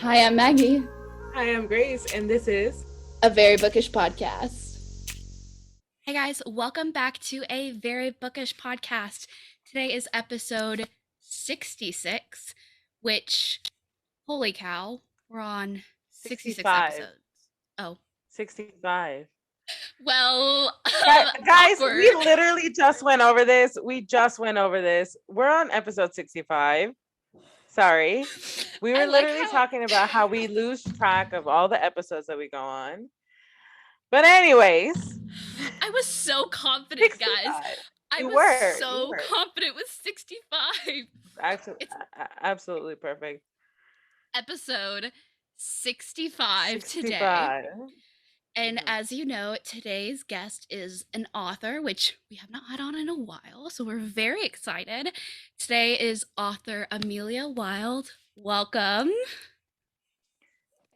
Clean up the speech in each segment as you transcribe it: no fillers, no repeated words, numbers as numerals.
Hi, I'm Maggie, Hi, I'm Grace, and this is a very bookish podcast. Hey guys, welcome back to a very bookish podcast. Today is episode 66, which, holy cow, we're on 66 65. episodes. Oh, 65. well, Guys, awkward. we literally just went over this. We're on episode 65. Sorry. We were literally talking about how we lose track of all the episodes that we go on. But anyways. I was so confident, 65. guys. I You was were. so confident with 65. Absolutely perfect. Episode 65 today. And as you know, today's guest is an author, which we have not had on in a while, so we're very excited. Today is author Amelia Wilde. Welcome.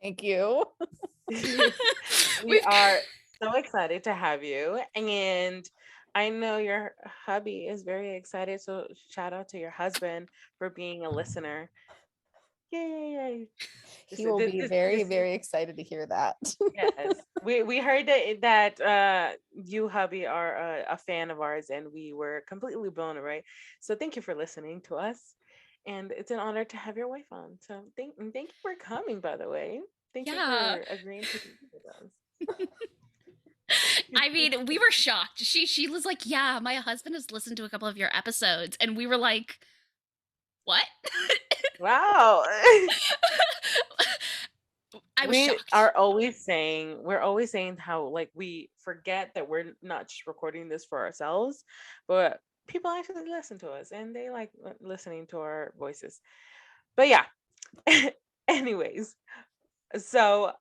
Thank you. We are so excited to have you. And I know your hubby is very excited, so shout out to your husband for being a listener. Yay. He will be very excited to hear that. Yes. We heard that you, hubby, are a fan of ours, and we were completely blown away. So thank you for listening to us. And it's an honor to have your wife on. So thank you for coming, by the way. Thank you for agreeing to be with us. I mean, we were shocked. She was like, yeah, my husband has listened to a couple of your episodes. And we were like, what? Wow. I was shocked. We're always saying how like we forget that we're not just recording this for ourselves, but people actually listen to us and they like listening to our voices. But yeah. Anyways, so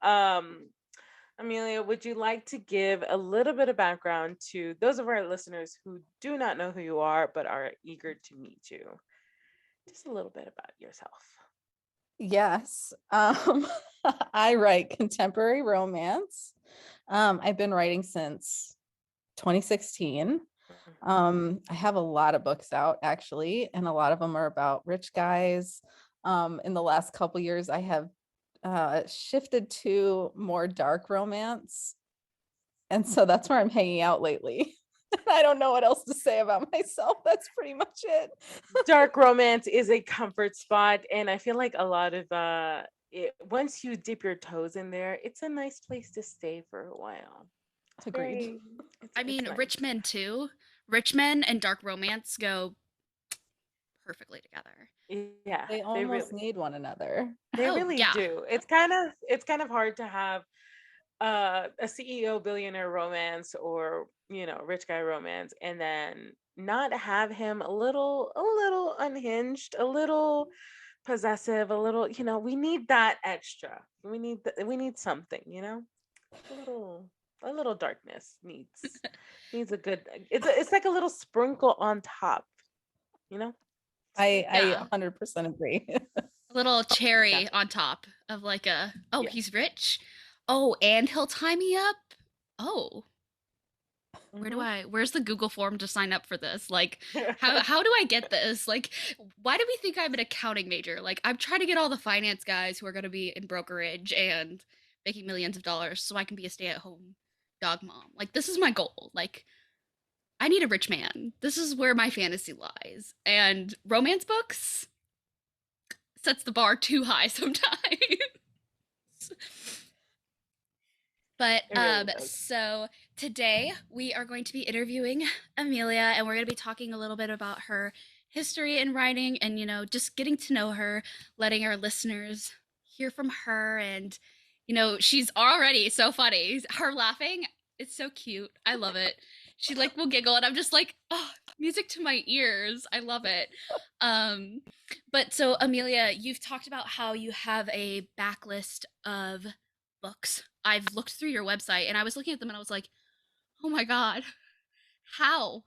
Amelia, would you like to give a little bit of background to those of our listeners who do not know who you are but are eager to meet you? Just a little bit about yourself. Yes. I write contemporary romance. I've been writing since 2016. I have a lot of books out actually, and a lot of them are about rich guys. In the last couple years, I have shifted to more dark romance. And so that's where I'm hanging out lately. I don't know what else to say about myself. That's pretty much it. Dark romance is a comfort spot. And I feel like a lot of once you dip your toes in there, it's a nice place to stay for a while. Agreed. I mean, nice. Rich men too. Rich men and dark romance go perfectly together. Yeah, they almost need one another. They really do. It's kind of hard to have a CEO billionaire romance or rich guy romance and then not have him a little unhinged, a little possessive, a little, we need that extra. We need something, a little darkness needs a good, it's like a little sprinkle on top, I 100% agree. A little cherry on top of like he's rich. Oh, and he'll tie me up. Oh, where's the Google form to sign up for this? Like, how do I get this? Like, why do we think I'm an accounting major? Like, I'm trying to get all the finance guys who are going to be in brokerage and making millions of dollars so I can be a stay-at-home dog mom. Like, this is my goal. Like, I need a rich man. This is where my fantasy lies. And romance books sets the bar too high sometimes. But so today we are going to be interviewing Amelia, and we're going to be talking a little bit about her history in writing and, just getting to know her, letting our listeners hear from her. And, she's already so funny. Her laughing, it's so cute. I love it. She will giggle and I'm just like, oh, music to my ears. I love it. But so Amelia, you've talked about how you have a backlist of books. I've looked through your website and I was looking at them and I was like, oh my God, how?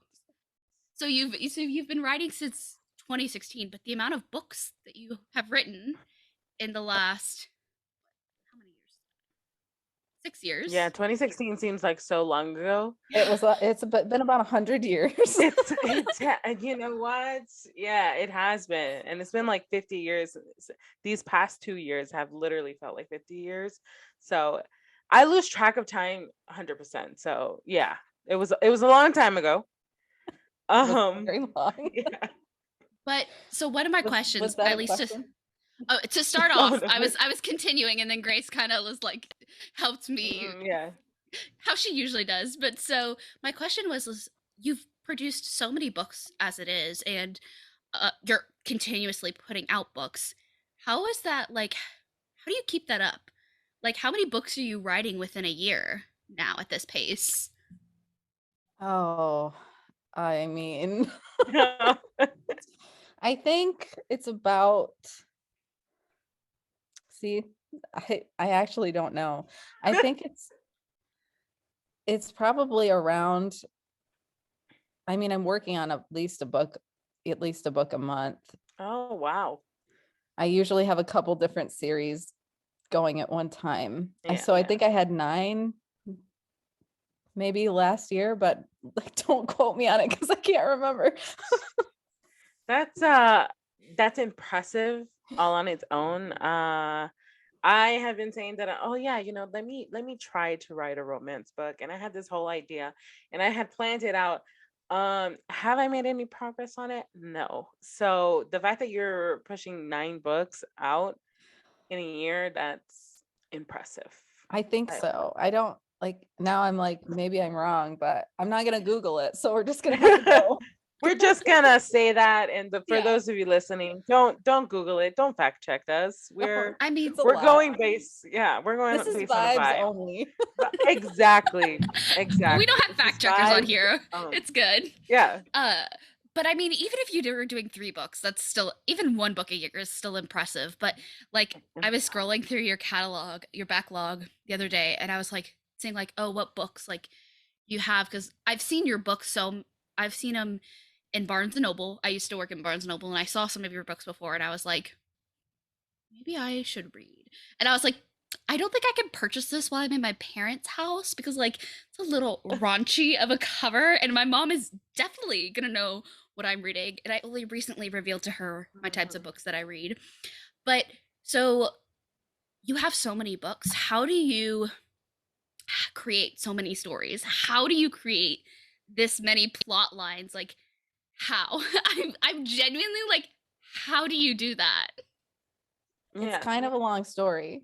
So you've been writing since 2016, but the amount of books that you have written in the last, how many years? 6 years. Yeah, 2016 seems like so long ago. It's been about 100 years. And you know what? Yeah, it has been. And it's been like 50 years. These past 2 years have literally felt like 50 years. So I lose track of time 100%. So yeah, it was a long time ago. Very long. Yeah. But so one of my questions, was that at a least question? to start Oh, off, no. I was continuing, and then Grace kind of was like helped me Yeah. how she usually does. But so my question was you've produced so many books as it is, and you're continuously putting out books. How is that like? How do you keep that up? Like, how many books are you writing within a year now at this pace? Oh, I mean, I think it's about, see, I actually don't know. I think it's probably around, I mean, I'm working on at least a book a month. Oh, wow. I usually have a couple different series going at one time. Yeah, So I yeah. think I had 9 maybe last year, but like, don't quote me on it because I can't remember. That's impressive all on its own. I have been saying that, oh yeah, let me try to write a romance book. And I had this whole idea and I had planned it out. Have I made any progress on it? No. So the fact that you're pushing 9 books out in a year, that's impressive. I think so. I don't like, now I'm like, maybe I'm wrong, but I'm not gonna Google it. So we're just gonna have to go. We're just gonna say that, and for Yeah. those of you listening, don't Google it, don't fact check us. We're I mean, we're going based, we're going This is based on a vibes vibe. only. Exactly. we don't have fact checkers on here. It's good. Yeah. But I mean, even if you were doing 3 books, that's still, even 1 book a year is still impressive. But like, I was scrolling through your catalog, your backlog the other day, and I was like saying like, oh, what books like you have? Because I've seen your books, so I've seen them in Barnes and Noble. I used to work in Barnes and Noble, and I saw some of your books before, and I was like, maybe I should read. And I was like, I don't think I can purchase this while I'm in my parents' house because like it's a little raunchy of a cover, and my mom is definitely gonna know what I'm reading. And I only recently revealed to her my types of books that I read. But so you have so many books. How do you create so many stories? How do you create this many plot lines? Like, how? I'm genuinely like, how do you do that? It's kind of a long story.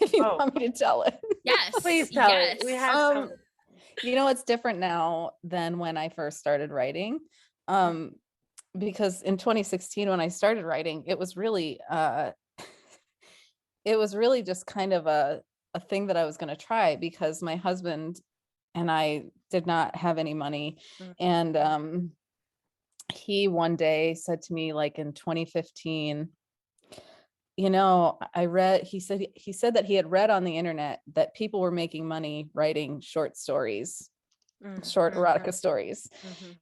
If you want me to tell it. Yes. Please tell it. We have some. It's different now than when I first started writing. Because in 2016, when I started writing, it was really just kind of a thing that I was going to try because my husband and I did not have any money. And he one day said to me, like in 2015, he said that he had read on the internet that people were making money writing short stories, short erotica stories.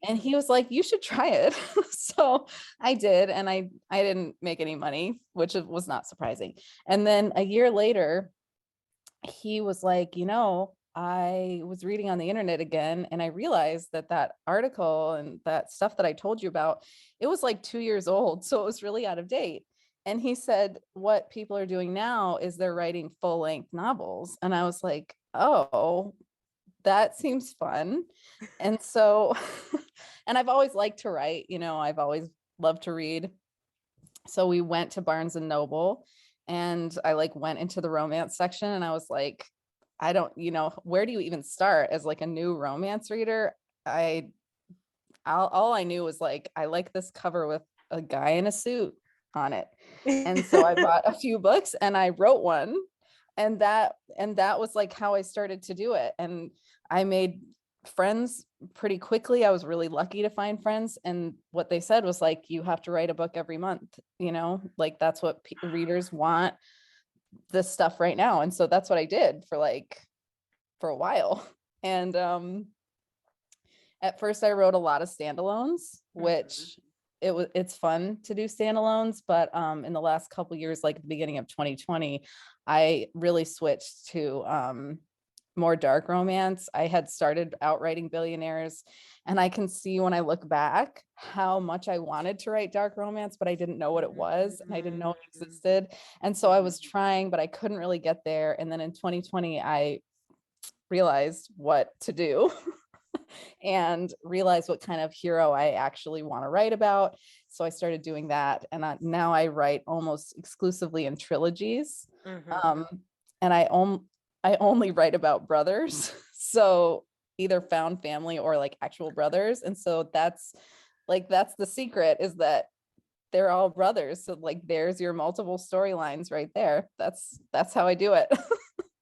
And he was like, you should try it. So I did. And I didn't make any money, which was not surprising. And then a year later, he was like, I was reading on the internet again, and I realized that article and that stuff that I told you about, it was like 2 years old. So it was really out of date. And he said, what people are doing now is they're writing full-length novels. And I was like, oh, that seems fun. And so, and I've always liked to write, I've always loved to read. So we went to Barnes and Noble, and I went into the romance section, and I was like, I don't, where do you even start as like a new romance reader? All I knew was like, I like this cover with a guy in a suit on it. And so I bought a few books and I wrote one, and that was like how I started to do it. And I made friends pretty quickly. I was really lucky to find friends. And what they said was like, you have to write a book every month, like that's what readers want, this stuff right now. And so that's what I did for a while. And at first I wrote a lot of standalones, which it's fun to do standalones, but in the last couple years, like the beginning of 2020, I really switched to more dark romance. I had started out writing billionaires, and I can see when I look back how much I wanted to write dark romance, but I didn't know what it was and I didn't know it existed. And so I was trying, but I couldn't really get there. And then in 2020, I realized what to do and realized what kind of hero I actually want to write about. So I started doing that. And now I write almost exclusively in trilogies. And I only write about brothers. So either found family or like actual brothers. And so that's the secret, is that they're all brothers. So like there's your multiple storylines right there. That's how I do it.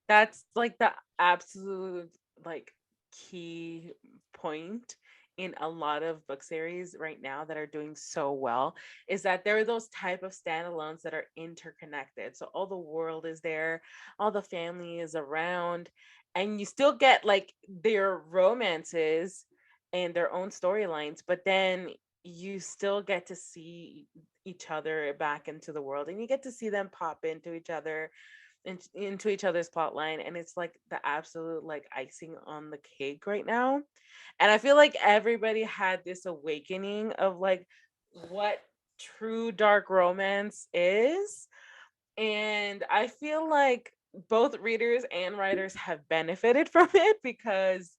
That's like the absolute like key point in a lot of book series right now that are doing so well, is that there are those type of standalones that are interconnected. So all the world is there, all the family is around, and you still get like their romances and their own storylines, but then you still get to see each other back into the world, and you get to see them pop into each other, into each other's plot line, and it's like the absolute like icing on the cake right now. And I feel like everybody had this awakening of like what true dark romance is, and I feel like both readers and writers have benefited from it, because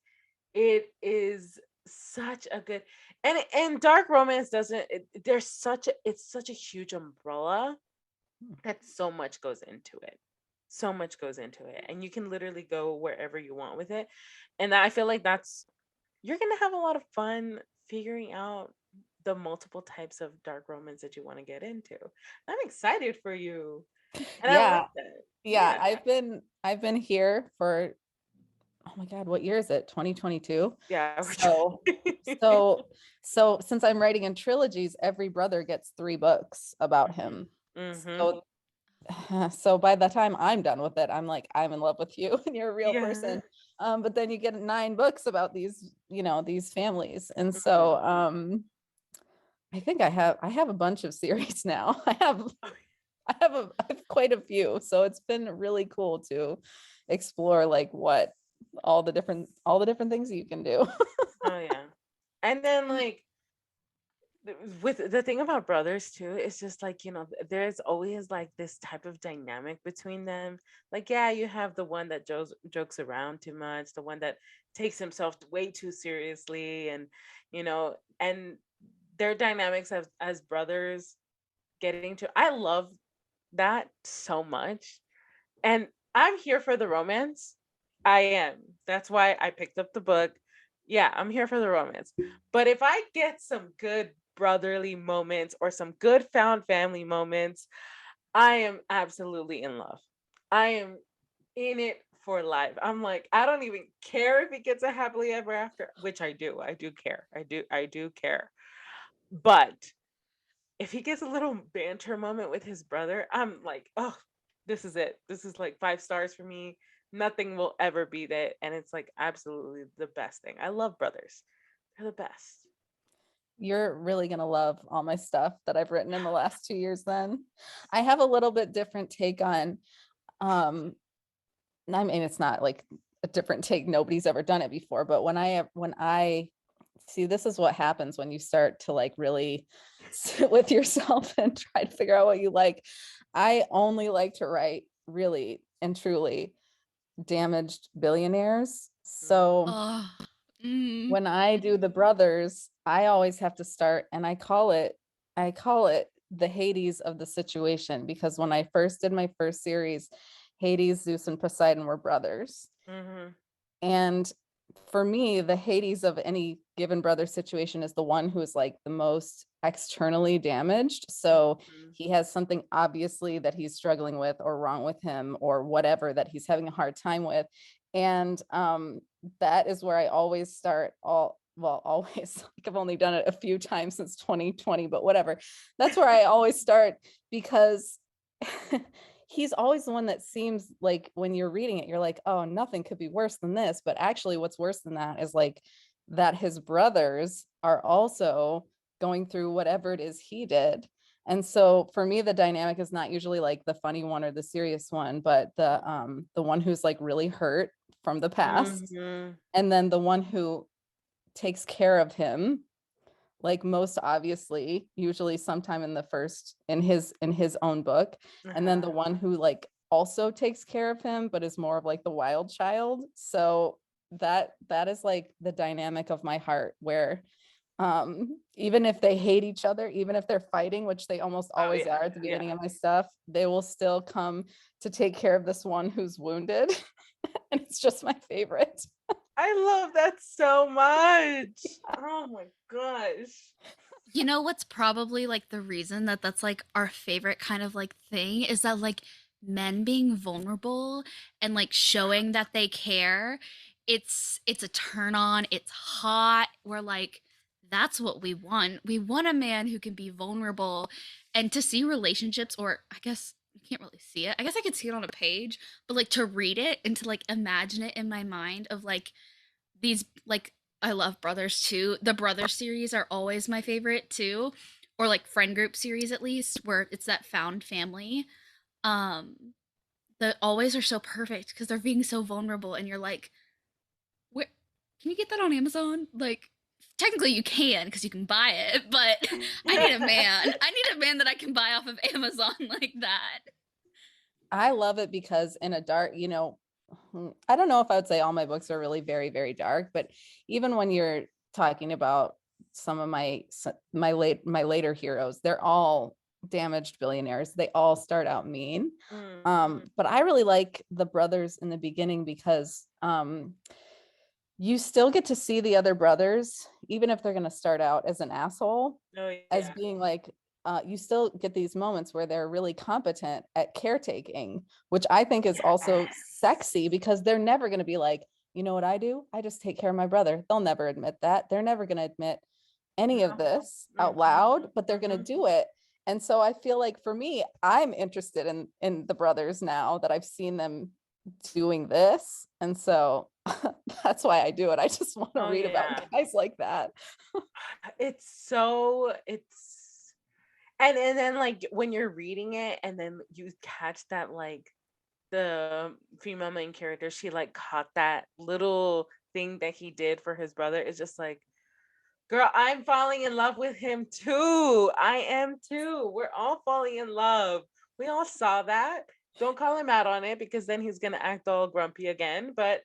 it is such a good, and dark romance doesn't there's such a, it's such a huge umbrella that so much goes into it, so much goes into it, and you can literally go wherever you want with it. And I feel like that's, you're gonna have a lot of fun figuring out the multiple types of dark romance that you want to get into. I'm excited for you, and I like that. Yeah, I've been here for, oh my God, what year is it? 2022. Yeah. So since I'm writing in trilogies, every brother gets 3 books about him. So by the time I'm done with it, I'm like, I'm in love with you and you're a real person. But then you get 9 books about these, these families. And so I think I have a bunch of series now. I have quite a few. So it's been really cool to explore like what all the different things you can do. Oh yeah. And then like with the thing about brothers too, it's just like, there's always like this type of dynamic between them. Like, yeah, you have the one that jokes around too much, the one that takes himself way too seriously, and and their dynamics as brothers getting to, I love that so much. And I'm here for the romance. I am. That's why I picked up the book. Yeah, I'm here for the romance. But if I get some good brotherly moments or some good found family moments, I am absolutely in love. I am in it for life. I'm like, I don't even care if it gets a happily ever after, which I do. I do care. I do care. But if he gets a little banter moment with his brother, I'm like, oh, this is it. This is like 5 stars for me. Nothing will ever beat it. And it's like absolutely the best thing. I love brothers. They're the best. You're really going to love all my stuff that I've written in the last 2 years. Then I have a little bit different take on, I mean, it's not like a different take. Nobody's ever done it before, but when I see, this is what happens when you start to like really sit with yourself and try to figure out what you like. I only like to write really and truly damaged billionaires. So when I do the brothers, I always have to start, and I call it the Hades of the situation, because when I first did my first series, Hades, Zeus, and Poseidon were brothers. And for me, the Hades of any given brother situation is the one who is like the most externally damaged. So he has something obviously that he's struggling with or wrong with him or whatever that he's having a hard time with. And that is where I always start always, like I've only done it a few times since 2020, but whatever. That's where I always start, because he's always the one that seems like when you're reading it, you're like, oh, nothing could be worse than this. But actually what's worse than that is like that his brothers are also going through whatever it is he did. And so for me, the dynamic is not usually like the funny one or the serious one, but the one who's like really hurt from the past. Mhm. And then the one who takes care of him, like most obviously, usually sometime in the first in his own book. And then the one who like also takes care of him, but is more of like the wild child. So that is like the dynamic of my heart, where even if they hate each other, even if they're fighting, which they almost always are at the beginning of my stuff, they will still come to take care of this one who's wounded. And it's just my favorite. I love that so much. Oh my gosh. You know what's probably like the reason that that's like our favorite kind of like thing is that like men being vulnerable and like showing that they care. It's a turn on. It's hot. We're like that's what we want. We want a man who can be vulnerable and to see relationships, or I guess you can't really see it. I guess I could see it on a page, but like to read it and to like imagine it in my mind of like these like I love Brothers too. The Brothers series are always my favorite too, or like friend group series at least, where it's that found family. Um, that always are so perfect because they're being so vulnerable, and you're like, where can you get that on Amazon? Like, technically you can because you can buy it, but I need a man. I need a man that I can buy off of Amazon like that. I love it because in a dark, I don't know if I would say all my books are really very, very dark, but even when you're talking about some of my later heroes, they're all damaged billionaires. They all start out mean. But I really like the brothers in the beginning because you still get to see the other brothers, even if they're going to start out as an asshole, as being like, you still get these moments where they're really competent at caretaking, which I think is also sexy because they're never going to be like, you know what I do? I just take care of my brother. They'll never admit that. They're never going to admit any of this out loud, but they're going to do it. And so I feel like for me, I'm interested in the brothers now that I've seen them doing this. And so that's why I do it. I just want to read about guys like that. And then like when you're reading it and then you catch that like the female main character, she like caught that little thing that he did for his brother. It's just like, girl, I'm falling in love with him too. I am too. We're all falling in love. We all saw that. Don't call him out on it because then he's gonna act all grumpy again. But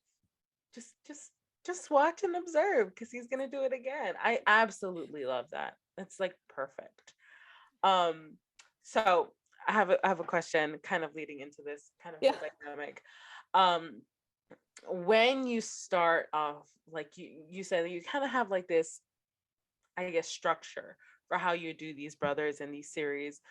just watch and observe because he's gonna do it again. I absolutely love that. It's like perfect. So I have a question kind of leading into this kind of dynamic. When you start off, like you said that you kind of have like this, I guess, structure for how you do these brothers in these series.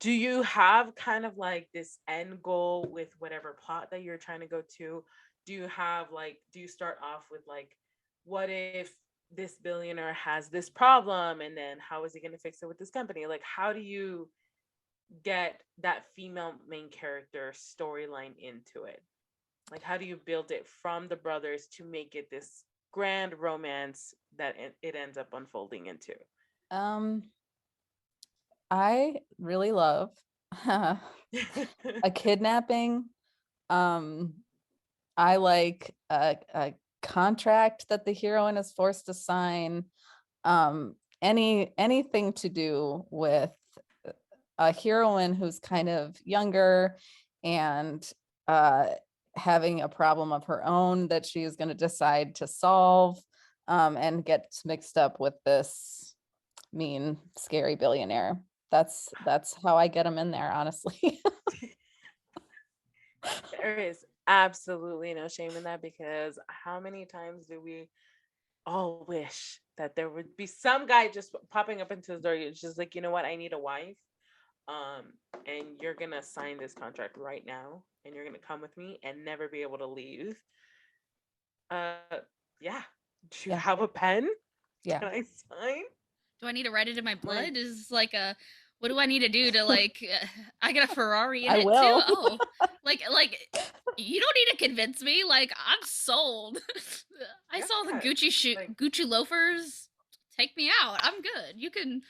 Do you have kind of like this end goal with whatever plot that you're trying to go to? Do you start off with like, what if this billionaire has this problem and then how is he going to fix it with this company? Like, how do you get that female main character storyline into it? Like, how do you build it from the brothers to make it this grand romance that it ends up unfolding into? I really love a kidnapping. I like a contract that the heroine is forced to sign. Anything to do with a heroine who's kind of younger and having a problem of her own that she is going to decide to solve, and gets mixed up with this mean, scary billionaire. That's how I get them in there, honestly. There is absolutely no shame in that because how many times do we all wish that there would be some guy just popping up into his door? It's just like, you know what? I need a wife. And you're gonna sign this contract right now, and you're gonna come with me and never be able to leave. Yeah. Do you have a pen? Yeah. Can I sign? Do I need to write it in my blood? Is this like a what do I need to do to like I get a Ferrari in I it will. too? Oh. Like you don't need to convince me. Like I'm sold. I saw the Gucci loafers. Take me out. I'm good. You can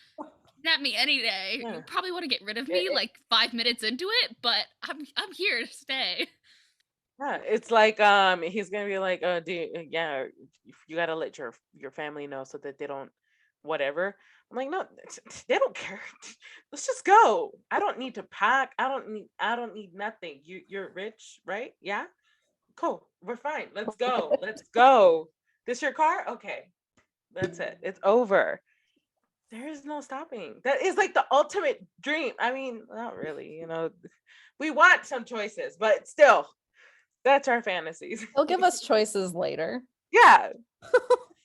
snap me any day. You probably want to get rid of me like 5 minutes into it, but I'm here to stay. Yeah, it's like he's gonna be like, yeah, you gotta let your family know so that they don't whatever. I'm like, no, they don't care. Let's just go. I don't need to pack. I don't need nothing. You're rich, right? Yeah, cool. We're fine. Let's go. Let's go. This your car? Okay, that's it. It's over. There is no stopping. That is like the ultimate dream. I mean, not really, we want some choices, but still, that's our fantasies. They'll give us choices later. Yeah.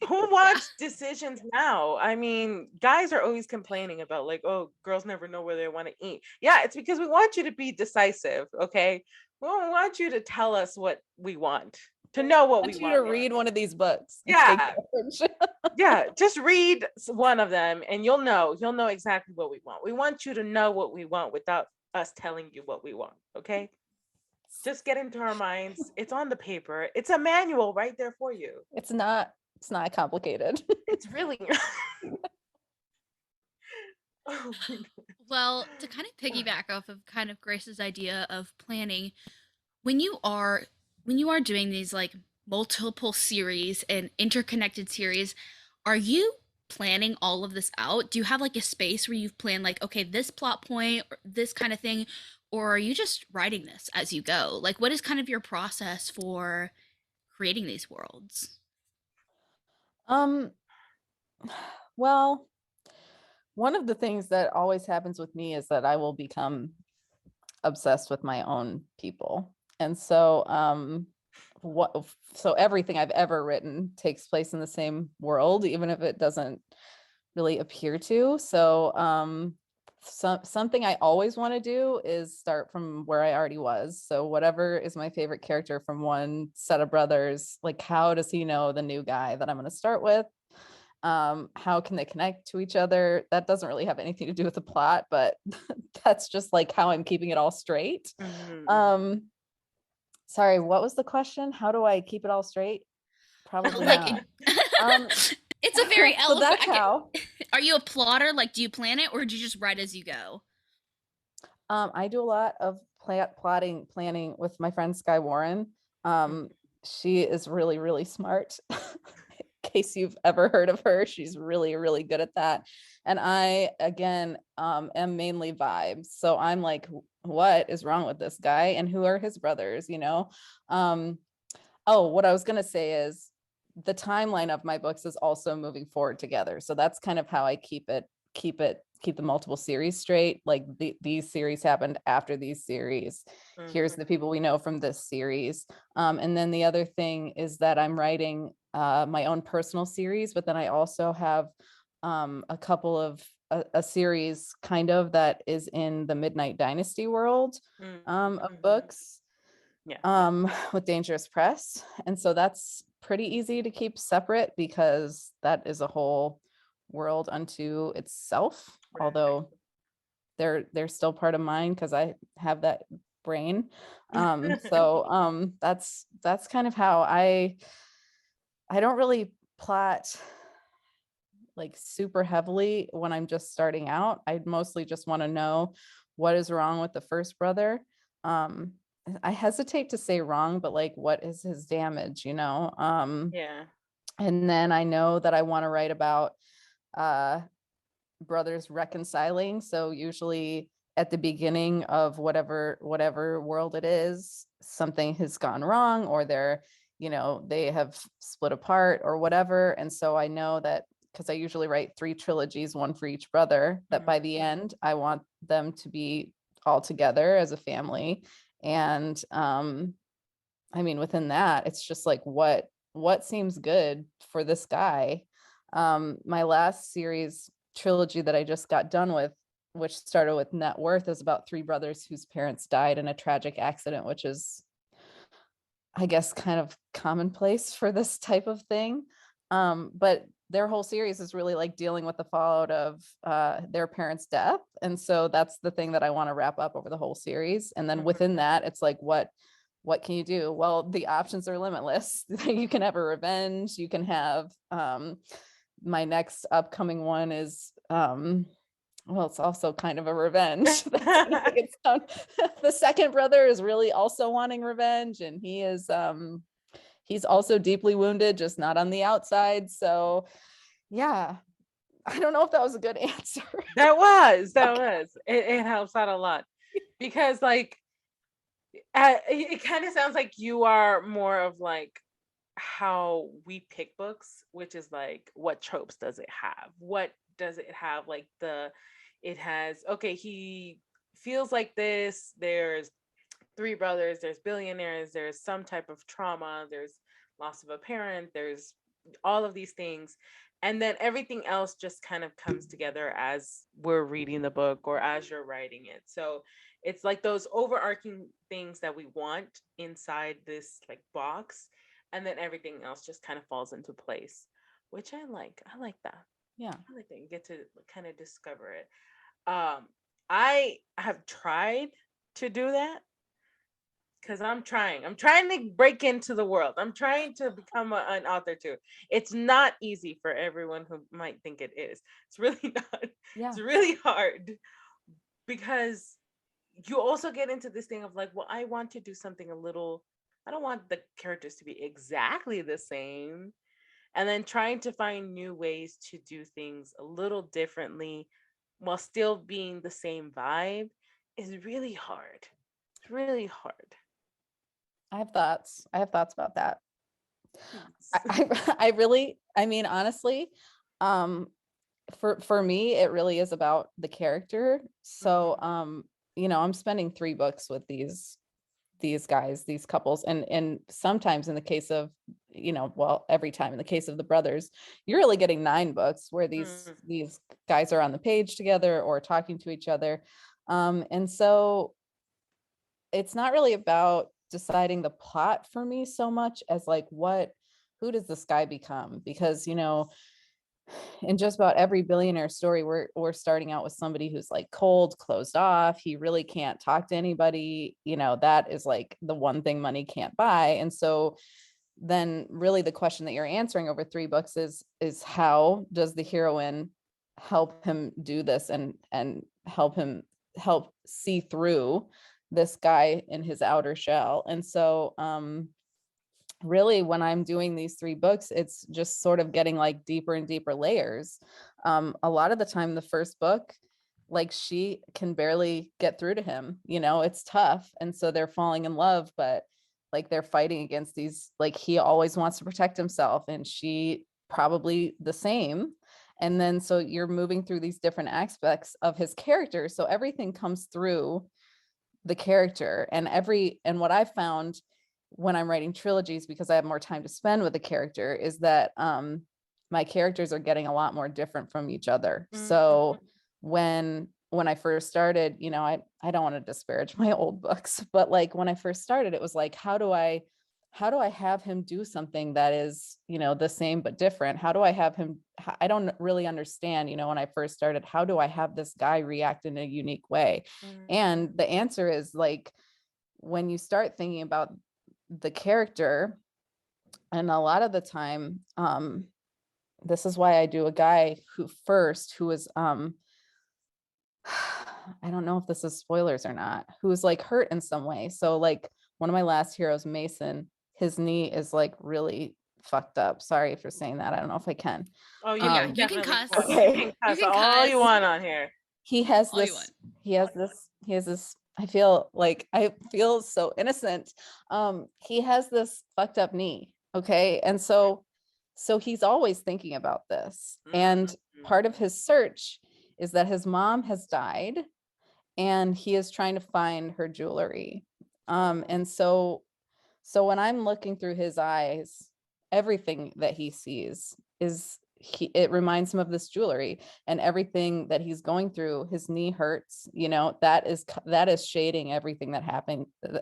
Who wants decisions now? I mean, guys are always complaining about like, oh, girls never know where they want to eat. Yeah, it's because we want you to be decisive, okay? We don't want you to tell us what we want, to know what we You want. to read one of these books. Yeah. Yeah, just read one of them and you'll know exactly what we want. We want you to know what we want without us telling you what we want, okay? Just get into our minds. It's on the paper. It's a manual right there for you. It's not complicated. It's really Well, to kind of piggyback off of kind of Grace's idea of planning, when you are doing these like multiple series and interconnected series, are you planning all of this out? Do you have like a space where you've planned like, okay, this plot point or this kind of thing, or are you just writing this as you go? Like, what is kind of your process for creating these worlds? Well, one of the things that always happens with me is that I will become obsessed with my own people. And so so everything I've ever written takes place in the same world, even if it doesn't really appear to. So something I always want to do is start from where I already was. So whatever is my favorite character from one set of brothers, like how does he know the new guy that I'm going to start with? How can they connect to each other? That doesn't really have anything to do with the plot, but that's just like how I'm keeping it all straight. Mm-hmm. Sorry, what was the question? How do I keep it all straight? Probably Like, not. It's a very So that's how. Are you a plotter? Like, do you plan it or do you just write as you go? I do a lot of planning with my friend Sky Warren. She is really, really smart. In case you've ever heard of her, she's really, really good at that. And I, again, am mainly vibes. So I'm like, what is wrong with this guy? And who are his brothers, Oh, what I was going to say is the timeline of my books is also moving forward together. So that's kind of how I keep the multiple series straight. Like these series happened after these series. Here's the people we know from this series. And then the other thing is that I'm writing my own personal series, but then I also have a couple of a series kind of that is in the Midnight Dynasty world of books. Yeah. With Dangerous Press. And so that's pretty easy to keep separate because that is a whole world unto itself. Right. Although they're still part of mine because I have that brain. So that's kind of how I don't really plot like super heavily when I'm just starting out. I mostly just want to know what is wrong with the first brother. I hesitate to say wrong, but like, what is his damage, Yeah. And then I know that I want to write about brothers reconciling. So usually at the beginning of whatever world it is, something has gone wrong or they have split apart or whatever. And so I know that because I usually write 3 trilogies, one for each brother, that by the end, I want them to be all together as a family. And I mean, within that, it's just like what seems good for this guy. My last series trilogy that I just got done with, which started with Net Worth, is about 3 brothers whose parents died in a tragic accident, which is, I guess, kind of commonplace for this type of thing. But their whole series is really like dealing with the fallout of their parents' death. And so that's the thing that I want to wrap up over the whole series. And then within that, it's like, what can you do? Well, the options are limitless. You can have a revenge. You can have my next upcoming one is well, it's also kind of a revenge. That's gonna make it sound- the second brother is really also wanting revenge, and he's also deeply wounded, just not on the outside. So yeah, I don't know if that was a good answer. It helps out a lot, because like it kind of sounds like you are more of like how we pick books, which is like, what tropes does it have? What does it have? Like it has, okay, he feels like this. There's three brothers, there's billionaires, there's some type of trauma, there's loss of a parent, there's all of these things. And then everything else just kind of comes together as we're reading the book or as you're writing it. So it's like those overarching things that we want inside this like box, and then everything else just kind of falls into place, which I like. I like that. Yeah. I like that you get to kind of discover it. I have tried to do that, because I'm trying to break into the world. I'm trying to become an author too. It's not easy for everyone who might think it is. It's really not. Yeah. It's really hard, because you also get into this thing of like, well, I want to do something a little, I don't want the characters to be exactly the same. And then trying to find new ways to do things a little differently while still being the same vibe is really hard. It's really hard. I have thoughts about that. I really, I mean, honestly, for me, it really is about the character. So, I'm spending 3 books with these guys, these couples, and sometimes in the case of, well, every time in the case of the brothers, you're really getting 9 books where these guys are on the page together or talking to each other. And so it's not really about deciding the plot for me so much as like who does this guy become? Because, in just about every billionaire story, we're starting out with somebody who's like cold, closed off. He really can't talk to anybody. That is like the one thing money can't buy. And so then really the question that you're answering over 3 books is how does the heroine help him do this and help see through this guy in his outer shell. And so really when I'm doing these 3 books, it's just sort of getting like deeper and deeper layers. A lot of the time, the first book, like she can barely get through to him, it's tough. And so they're falling in love, but like they're fighting against these, like he always wants to protect himself and she probably the same. And then so you're moving through these different aspects of his character. So everything comes through the character, and what I found when I'm writing trilogies, because I have more time to spend with the character, is that my characters are getting a lot more different from each other. So when I first started, I don't want to disparage my old books, but like when I first started, it was like, how do I have him do something that is, the same but different? How do I have him? I don't really understand, when I first started, how do I have this guy react in a unique way? And the answer is like, when you start thinking about the character, and a lot of the time, this is why I do a guy who is I don't know if this is spoilers or not, who is like hurt in some way. So like one of my last heroes, Mason, his knee is like really fucked up. Sorry for saying that. I don't know if I can. Oh, you can cuss. Okay. You can cuss all you want on here. He has this, I feel so innocent. He has this fucked up knee. Okay. And so he's always thinking about this. And part of his search is that his mom has died and he is trying to find her jewelry. And so when I'm looking through his eyes, everything that he sees it reminds him of this jewelry, and everything that he's going through, his knee hurts, that is shading everything that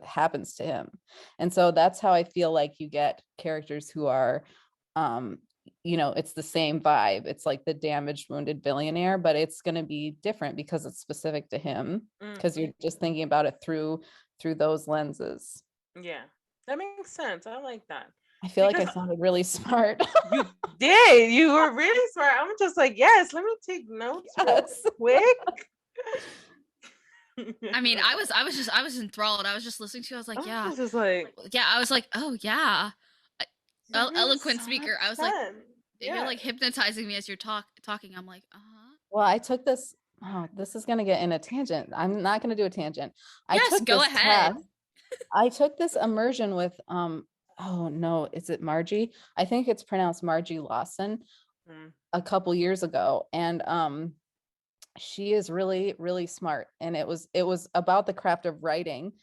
happens to him. And so that's how I feel like you get characters who are, it's the same vibe. It's like the damaged, wounded billionaire, but it's going to be different because it's specific to him, because you're just thinking about it through those lenses. Yeah, that makes sense. I like that. I feel like I Because sounded really smart. you did. You were really smart. I'm just like, yes, let me take notes real Yes. quick. I mean, I was enthralled. I was just listening to you. I was like, I yeah, was just like, yeah. I was like, oh yeah, that makes eloquent so much speaker. I was like, sense. you're Yeah. like hypnotizing me as you're talking. I'm like, uh-huh. Well, I took this. Oh, this is going to get in a tangent. I'm not going to do a tangent. I Yes, took go this ahead. test. I took this immersion with oh no, is it Margie? I think it's pronounced Margie Lawson Mm. a couple years ago. And she is really, really smart. And it was about the craft of writing,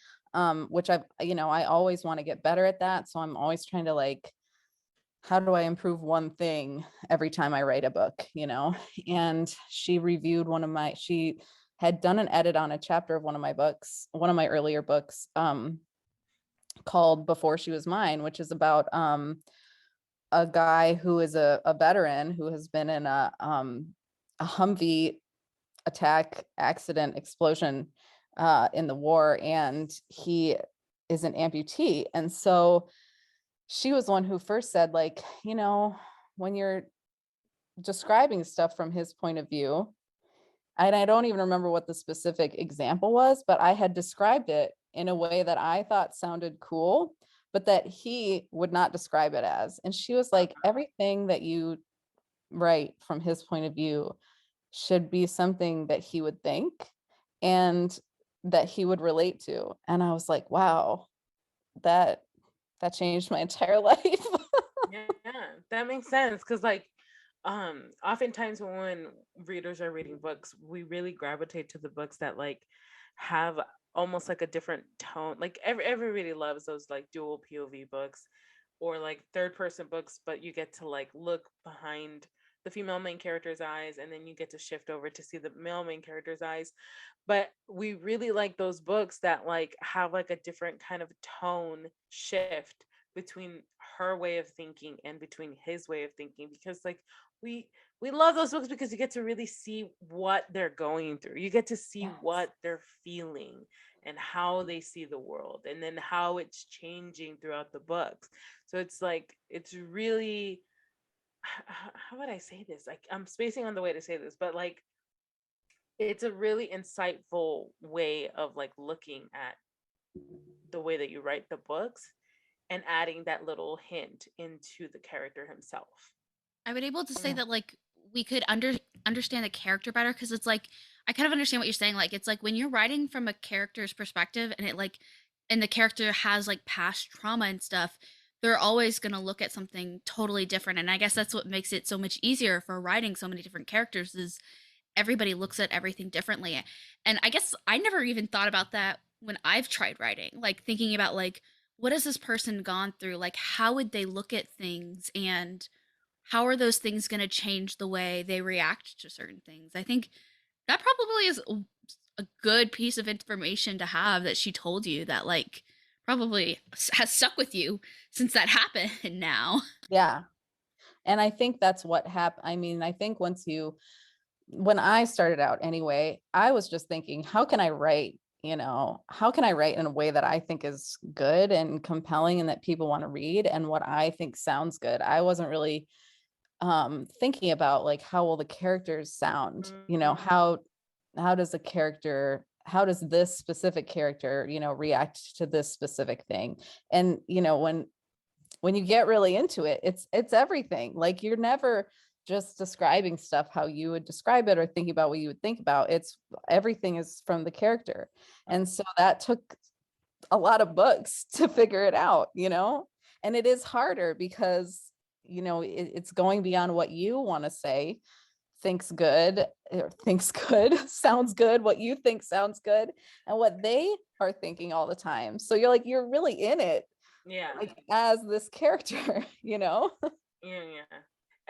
which I always want to get better at that. So I'm always trying to like, how do I improve one thing every time I write a book, And she had done an edit on a chapter of one of my books, one of my earlier books, called Before She Was Mine, which is about a guy who is a veteran who has been in a Humvee attack, accident, explosion in the war, and he is an amputee. And so she was the one who first said, like, when you're describing stuff from his point of view, and I don't even remember what the specific example was, but I had described it in a way that I thought sounded cool, but that he would not describe it as. And she was like, everything that you write from his point of view should be something that he would think and that he would relate to. And I was like, wow, that changed my entire life. Yeah, that makes sense. Cause like, oftentimes when readers are reading books, we really gravitate to the books that like have almost like a different tone. Like everybody loves those like dual POV books or like third person books, but you get to like look behind the female main character's eyes and then you get to shift over to see the male main character's eyes. But we really like those books that like have like a different kind of tone shift between her way of thinking and between his way of thinking, because like we we love those books because you get to really see what they're going through, you get to see Yes. what they're feeling and how they see the world and then how it's changing throughout the books. So it's like it's really how would I say this, like I'm spacing on the way to say this, but like it's a really insightful way of like looking at the way that you write the books and adding that little hint into the character himself. I would able to say Yeah. that like we could understand the character better because it's like I kind of understand what you're saying. Like it's like when you're writing from a character's perspective and it like and the character has like past trauma and stuff, they're always gonna look at something totally different. And I guess that's what makes it so much easier for writing so many different characters is everybody looks at everything differently. And I guess I never even thought about that when I've tried writing, like thinking about like what has this person gone through? Like how would they look at things and how are those things going to change the way they react to certain things? I think that probably is a good piece of information to have that she told you that like probably has stuck with you since that happened now. Yeah. And I think that's what happened. I mean, I think when I started out anyway, I was just thinking, how can I write? How can I write in a way that I think is good and compelling and that people want to read and what I think sounds good? I wasn't really thinking about like how will the characters sound, how does a character, how does this specific character, react to this specific thing? And when you get really into it, it's everything. Like you're never just describing stuff how you would describe it or thinking about what you would think about. It's everything is from the character. And so that took a lot of books to figure it out, and it is harder because it's going beyond what you want to say, thinks good or thinks good, sounds good, what you think sounds good, and what they are thinking all the time. So you're really in it, Yeah. like as this character, Yeah.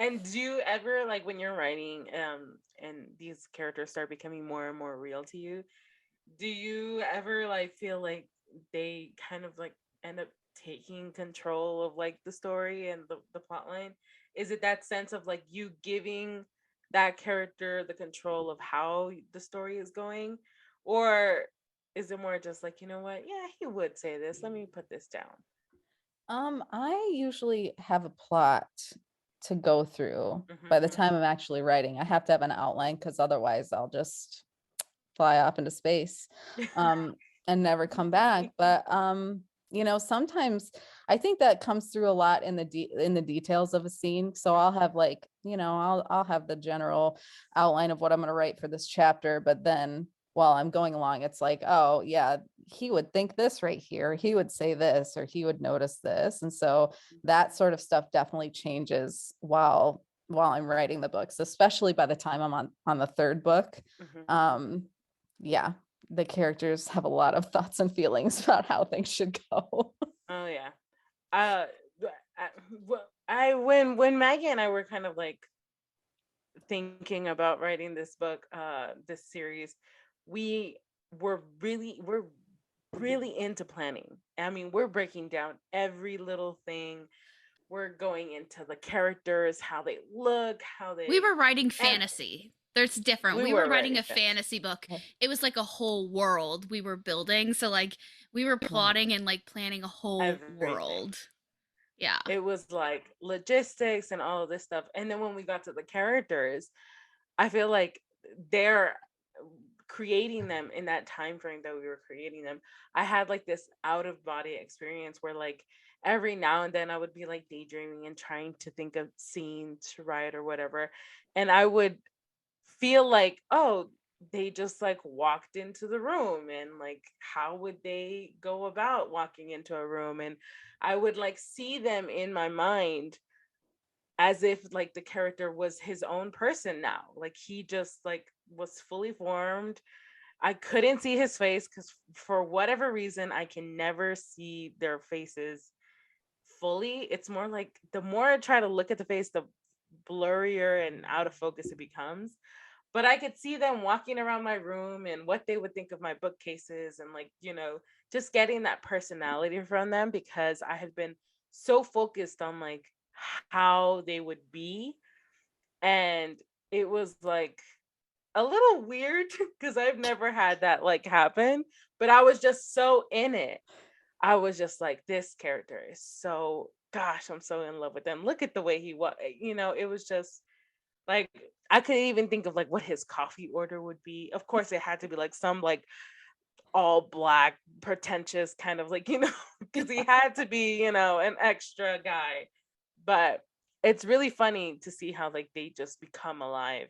And do you ever like when you're writing and these characters start becoming more and more real to you, do you ever like feel like they kind of like end up taking control of like the story and the plot line? Is it that sense of like you giving that character the control of how the story is going? Or is it more just like, you know what? Yeah, he would say this. Let me put this down. I usually have a plot to go through by the Mm-hmm. time I'm actually writing. I have to have an outline because otherwise I'll just fly off into space and never come back. But sometimes I think that comes through a lot in the details of a scene. So I'll have like, I'll have the general outline of what I'm going to write for this chapter, but then while I'm going along, it's like, oh yeah, he would think this right here, he would say this, or he would notice this. And so that sort of stuff definitely changes while I'm writing the books, especially by the time I'm on the third book. Mm-hmm. Yeah, the characters have a lot of thoughts and feelings about how things should go. Oh yeah. Uh, when Maggie and I were kind of like thinking about writing this book, this series, we we're really into planning. I mean, we're breaking down every little thing. We're going into the characters, how they look, how they. We were writing And fantasy. There's different. we We were were writing writing a fantasy. fantasy book. It was like a whole world we were building. So like we were plotting and like planning a whole Everything. world. Yeah. It was like logistics and all of this stuff. And then when we got to the characters, I feel like they're creating them in that time frame that we were creating them. I had like this out of body experience where like every now and then I would be like daydreaming and trying to think of scenes to write or whatever, and I would feel like, oh, they just like walked into the room, and like how would they go about walking into a room, and I would like see them in my mind as if like the character was his own person now, like he just like was fully formed. I couldn't see his face because for whatever reason I can never see their faces fully. It's more like the more I try to look at the face, the blurrier and out of focus it becomes. But I could see them walking around my room and what they would think of my bookcases, and like, just getting that personality from them, because I had been so focused on like how they would be. And it was like a little weird because I've never had that like happen, but I was just so in it. I was just like, this character is so, gosh, I'm so in love with them. Look at the way he was, it was just like, I couldn't even think of like what his coffee order would be. Of course, it had to be like some like all black, pretentious kind of like, because he had to be, an extra guy. But it's really funny to see how like they just become alive,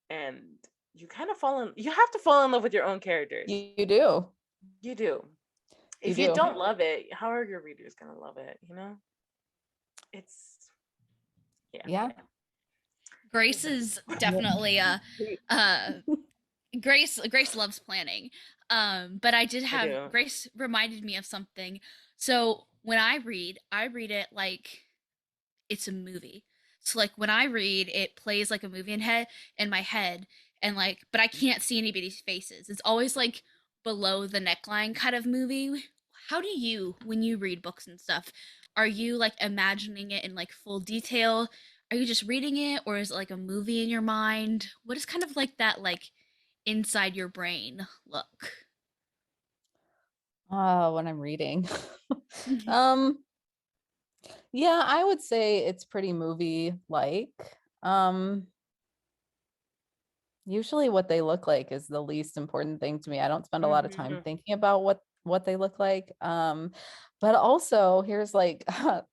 and you have to fall in love with your own characters. You do. You do. You If you do. don't love it, how are your readers gonna love it? It's Yeah. Grace is definitely Grace loves planning. But I did I have do. Grace reminded me of something. So when I read it like it's a movie. So like when I read, it plays like a movie in my head, and like, but I can't see anybody's faces. It's always like below the neckline kind of movie. How do you, when you read books and stuff, are you like imagining it in like full detail? Are you just reading it, or is it like a movie in your mind? What is kind of like that like inside your brain look? When I'm reading. um yeah, I would say it's pretty movie like. um Usually what they look like is the least important thing to me. I don't spend a lot of time Mm-hmm. thinking about what they look like. But also here's like a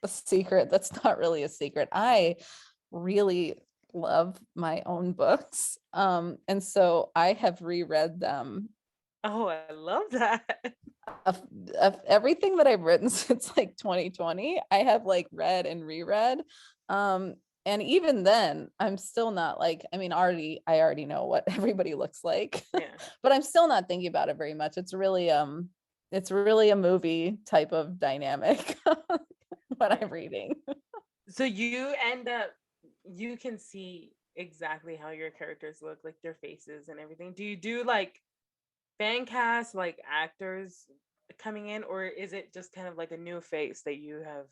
secret that's not really a secret. I really love my own books. And so I have reread them. Oh, I love that. Of everything that I've written since like 2020, I have like read and reread. And even then, I'm still not like, I mean, I already know what everybody looks like, Yeah. but I'm still not thinking about it very much. It's really a movie type of dynamic when I'm reading. So you can see exactly how your characters look, like their faces and everything. Do you do like fan cast, like actors coming in, or is it just kind of like a new face that you have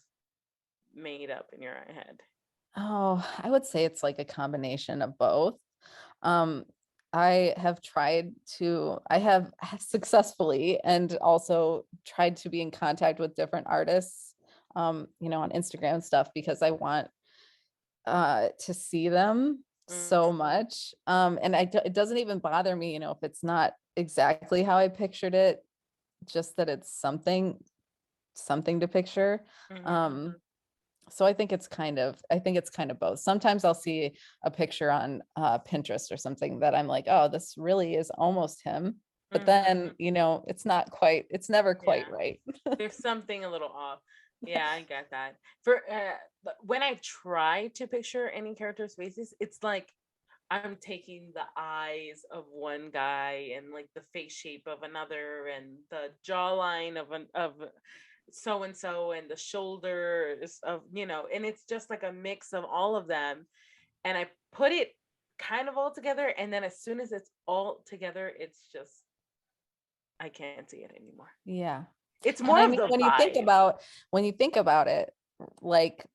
made up in your head? Oh, I would say it's like a combination of both. Um, I have I have successfully and also tried to be in contact with different artists on Instagram and stuff, because I want to see them so much. And it doesn't even bother me, if it's not exactly how I pictured it, just that it's something to picture. So I think it's kind of both. Sometimes I'll see a picture on Pinterest or something that I'm like, oh, this really is almost him. But then, it's never quite right. There's something a little off. Yeah, I get that. For when I try to picture any character's faces, it's like I'm taking the eyes of one guy and like the face shape of another and the jawline of so and so and the shoulders of, and it's just like a mix of all of them. And I put it kind of all together, and then as soon as it's all together, it's just I can't see it anymore. Yeah. It's more of the when you think about it, like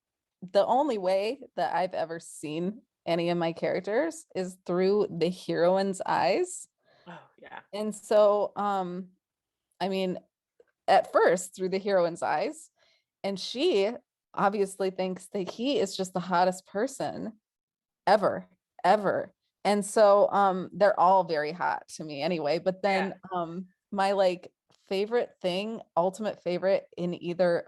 the only way that I've ever seen any of my characters is through the heroine's eyes. Oh yeah. And so I mean, at first through the heroine's eyes, and she obviously thinks that he is just the hottest person ever. And so they're all very hot to me anyway. But then my like ultimate favorite in either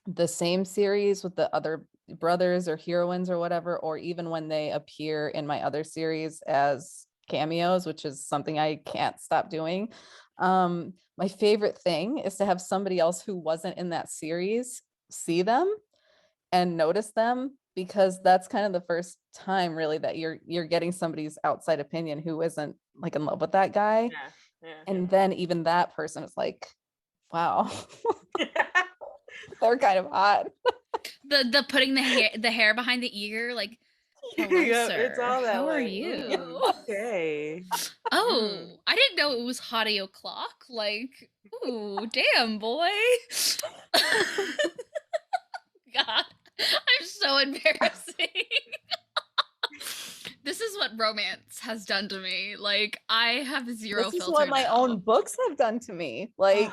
the same series with the other brothers or heroines or whatever, or even when they appear in my other series as cameos, which is something I can't stop doing. My favorite thing is to have somebody else who wasn't in that series see them and notice them, because that's kind of the first time really that you're getting somebody's outside opinion who isn't like in love with that guy. And then even that person is like, wow, they're kind of hot. The putting the hair behind the ear, like, hello, sir. It's all that. How are you? Okay. Oh, I didn't know it was hottie o'clock. Like, ooh, damn, boy. God, I'm so embarrassing. This is what romance has done to me. Like, I have zero filter. This is what my own books have done to me. Like,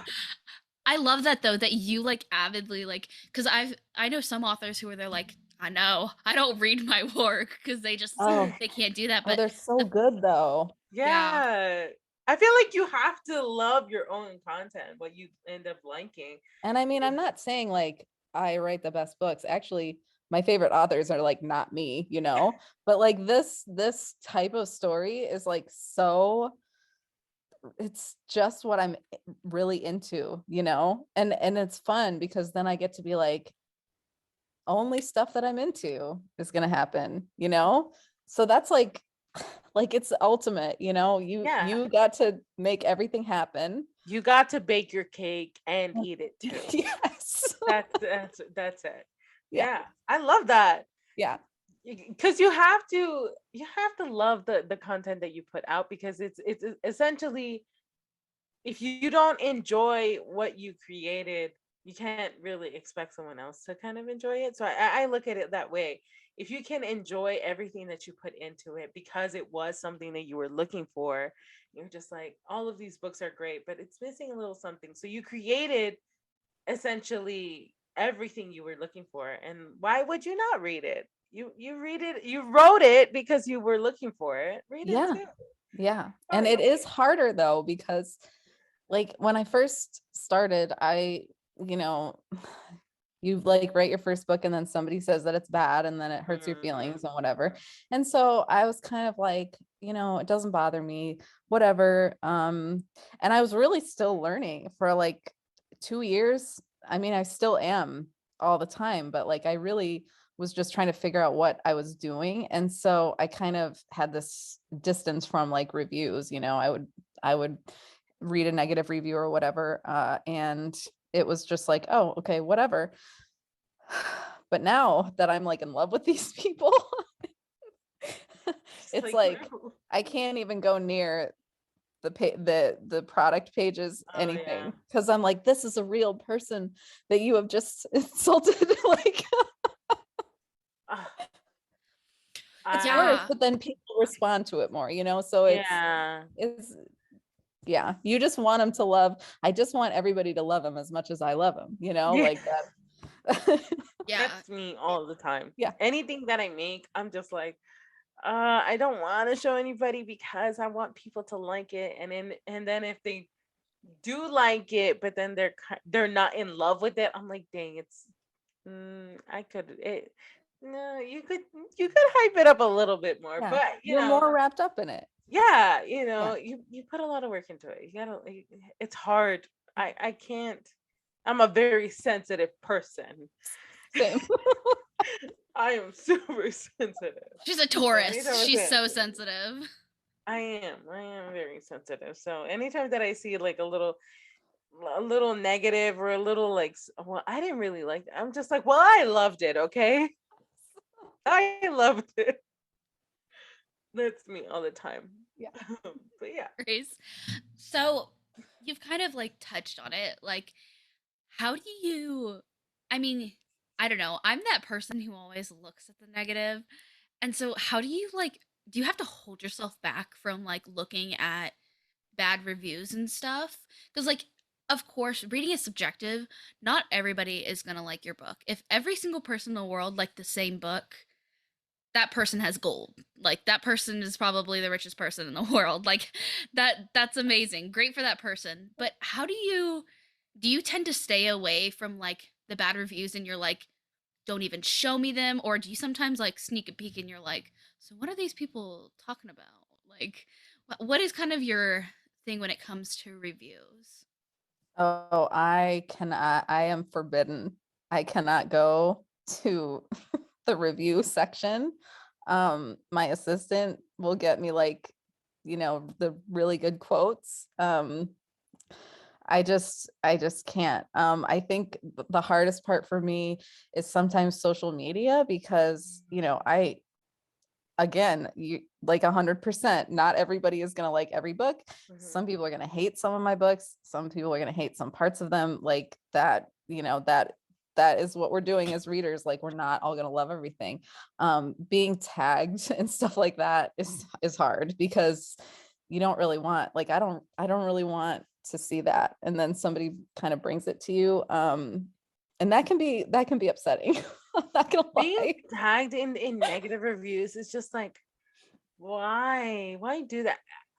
I love that though, that you like avidly like, because I know some authors who are they're like, I know I don't read my work because they just they can't do that. But they're so good though. Yeah. I feel like you have to love your own content, what you end up liking. And I mean, I'm not saying like I write the best books. Actually, my favorite authors are like not me, but like this type of story is like so, it's just what I'm really into, and it's fun because then I get to be like, only stuff that I'm into is going to happen, so that's like it's ultimate, you got to make everything happen. You got to bake your cake and eat it too. Yes. That's it. Yeah. I love that. Yeah. Because you have to love the content that you put out, because it's essentially, if you don't enjoy what you created, you can't really expect someone else to kind of enjoy it. So I look at it that way. If you can enjoy everything that you put into it because it was something that you were looking for, you're just like, all of these books are great, but it's missing a little something. So you created essentially everything you were looking for. And why would you not read it? You read it, you wrote it because you were looking for it. Read it too. Yeah. And it is harder though, because like when I first started, you like write your first book and then somebody says that it's bad and then it hurts your feelings and whatever. And so I was kind of like, it doesn't bother me, whatever. And I was really still learning for like 2 years. I mean, I still am all the time, but like I really was just trying to figure out what I was doing. And so I kind of had this distance from like reviews, I would read a negative review or whatever. And it was just like, oh, okay, whatever. But now that I'm like in love with these people, it's like no. I can't even go near the product pages, anything, because I'm like, this is a real person that you have just insulted. Like, it's worse, but then people respond to it more, so it's Yeah. You just want him to love. I just want everybody to love him as much as I love him, Yeah. like that. Yeah. That's me all the time. Yeah. Anything that I make, I'm just like, I don't want to show anybody because I want people to like it. And then if they do like it, but then they're not in love with it, I'm like, dang, it's I could it no, you could hype it up a little bit more, Yeah. but You're more wrapped up in it. yeah, Yeah. you put a lot of work into it. It's hard. I can't. I'm a very sensitive person. Same. I am super sensitive. She's a Taurus. She's so sensitive. I am very sensitive. So anytime that I see like a little negative or a little like, well, I didn't really like that, I'm just like, well, I loved it, okay? I loved it. That's me all the time. Yeah. But yeah. Grace. So you've kind of like touched on it. Like, how do you, I mean, I don't know. I'm that person who always looks at the negative. And so how do you like, do you have to hold yourself back from like looking at bad reviews and stuff? Because like, of course, reading is subjective. Not everybody is going to like your book. If every single person in the world liked the same book, that person has gold. Like that person is probably the richest person in the world. Like that's amazing. Great for that person. But how do you tend to stay away from like the bad reviews and you're like, don't even show me them? Or do you sometimes like sneak a peek and you're like, so what are these people talking about? Like what is kind of your thing when it comes to reviews? Oh, I am forbidden. I cannot go to the review section. My assistant will get me like, the really good quotes. I just can't. I think the hardest part for me is sometimes social media because, you like 100%, not everybody is going to like every book. Some people are going to hate some of my books. Some people are going to hate some parts of them, like that, that is what we're doing as readers. Like we're not all going to love everything. Being tagged and stuff like that is hard because you don't really want, like, I don't really want to see that. And then somebody kind of brings it to you. And that can be upsetting. I'm not gonna lie. Being tagged in negative reviews is just like, why do that?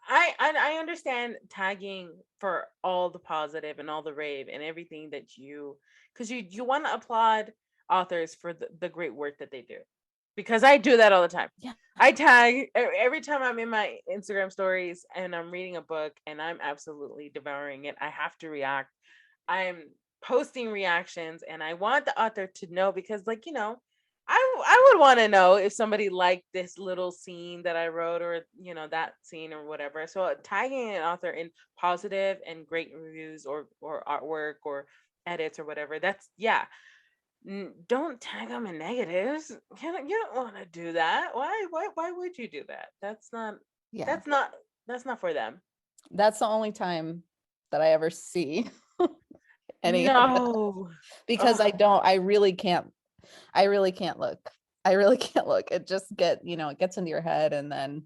I understand tagging for all the positive and all the rave and everything that because you want to applaud authors for the great work that they do, because I do that all the time. Yeah. I tag every time I'm in my Instagram stories and I'm reading a book and I'm absolutely devouring it. I have to react. I'm posting reactions and I want the author to know, because like, I would want to know if somebody liked this little scene that I wrote, or that scene or whatever. So tagging an author in positive and great reviews or artwork or edits or whatever, that's don't tag them in negatives. You don't want to do that. Why would you do that? That's not for them. That's the only time that I ever see any no because I really can't look. It just it gets into your head, and then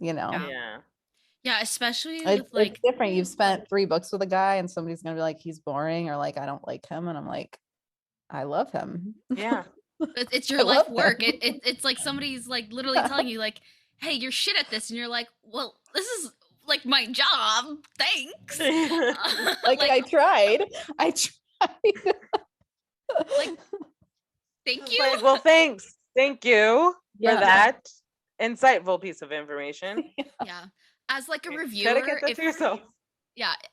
Yeah, especially it's, with like it's different. You've spent 3 books with a guy and somebody's gonna be like, he's boring, or like, I don't like him, and I'm like, I love him. Yeah. It's your life work. It's like somebody's like literally telling you like, hey, you're shit at this, and you're like, well, this is like my job. Thanks. Like I tried. Like, thank you. Like, well, thanks. Thank you for that insightful piece of information. Yeah. As like a reviewer,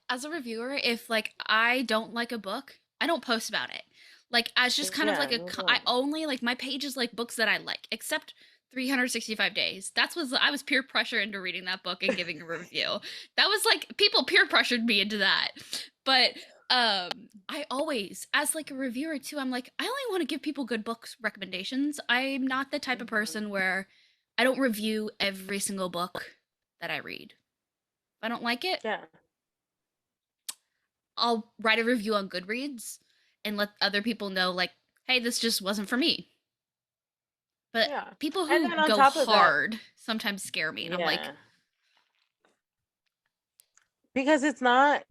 as a reviewer, if like I don't like a book, I don't post about it. Like as just kind of like I only like, my page is like books that I like, except 365 days. I was peer pressured into reading that book and giving a review. That was like, people peer pressured me into that. But I always, as like a reviewer too, I'm like, I only want to give people good books recommendations. I'm not the type of person where I don't review every single book that I read. If I don't like it, I'll write a review on Goodreads and let other people know, like, hey, this just wasn't for me. But people who go hard sometimes scare me. And I'm like, because it's not,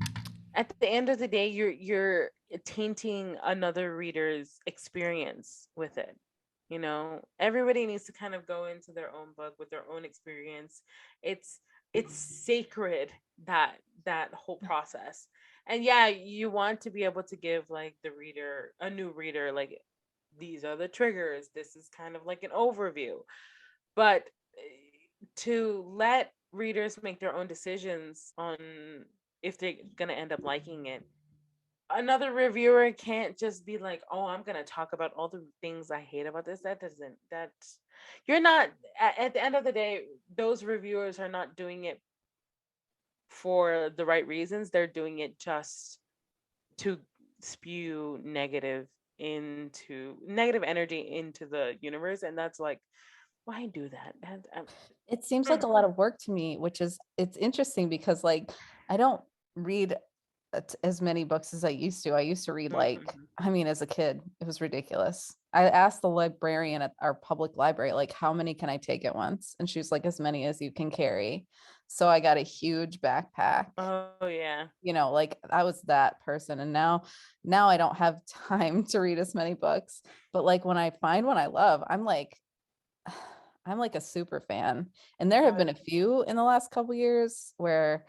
at the end of the day, you're tainting another reader's experience with it. You know, everybody needs to kind of go into their own book with their own experience. It's sacred, that whole process. And yeah, you want to be able to give like the reader, a new reader, like, these are the triggers, this is kind of like an overview. But to let readers make their own decisions on if they're going to end up liking it, another reviewer can't just be like, oh, I'm going to talk about all the things I hate about this. That doesn't, that, you're not, at the end of the day, those reviewers are not doing it for the right reasons. They're doing it just to spew negative energy into the universe. And that's like, why do that? And It seems like a lot of work to me, which is, it's interesting because like I don't read as many books as I used to. I used to read like, I mean, as a kid, it was ridiculous. I asked the librarian at our public library, like, how many can I take at once? And she was like, as many as you can carry. So I got a huge backpack. Oh yeah. You know, like I was that person. And now I don't have time to read as many books. But like when I find one I love, I'm like a super fan. And there have been a few in the last couple years where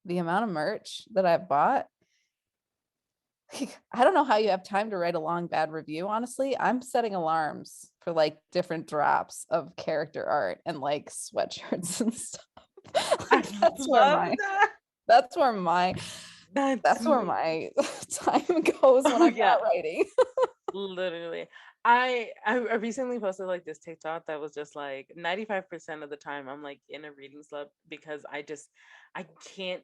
the amount of merch that I've bought, I don't know how you have time to write a long bad review. Honestly, I'm setting alarms for like different drops of character art and like sweatshirts and stuff. Like, that's where my time goes when I'm not writing. Literally. I recently posted like this TikTok that was just like 95% of the time I'm like in a reading slump because I can't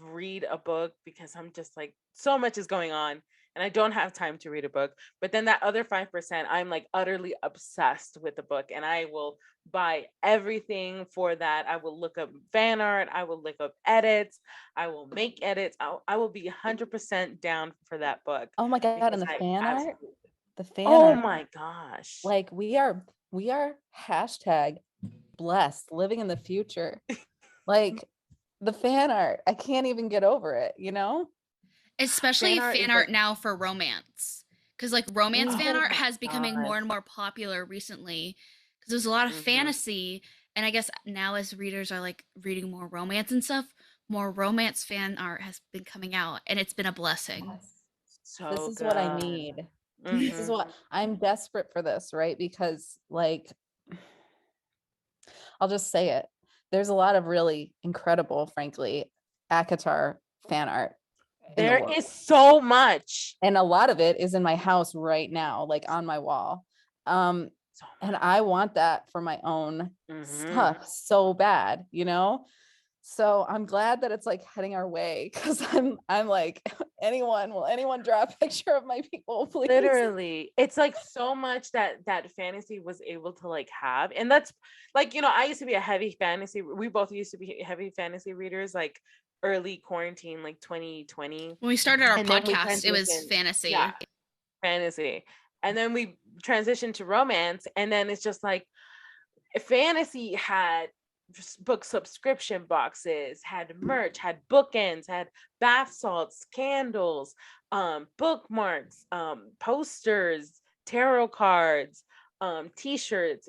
read a book because I'm just like, so much is going on and I don't have time to read a book. But then that other 5%, I'm like utterly obsessed with the book and I will buy everything for that. I will look up fan art, I will look up edits, I will make edits. I will be 100% down for that book. Oh my God, because and the I fan art? absolutely- The fan Oh art. my gosh. Like we are hashtag blessed, living in the future. Like the fan art, I can't even get over it, you know? Especially fan art now for romance. Because like romance fan art has becoming more and more popular recently. Because there's a lot of fantasy. And I guess now as readers are like reading more romance and stuff, more romance fan art has been coming out. And it's been a blessing. So this is what I need. This is what I'm desperate for this, right? Because like, I'll just say it. There's a lot of really incredible, frankly, ACOTAR fan art. There is so much. And a lot of it is in my house right now, like on my wall. And I want that for my own stuff so bad, you know? So I'm glad that it's like heading our way because I'm like, will anyone draw a picture of my people, please? Literally, it's like so much that fantasy was able to like have. And that's like, you know, I used to be a heavy fantasy. We both used to be heavy fantasy readers, like early quarantine, like 2020. When we started our podcast, it was fantasy. Yeah, fantasy. And then we transitioned to romance. And then it's just like fantasy had book subscription boxes, had merch, had bookends, had bath salts, candles, bookmarks, posters, tarot cards, t-shirts,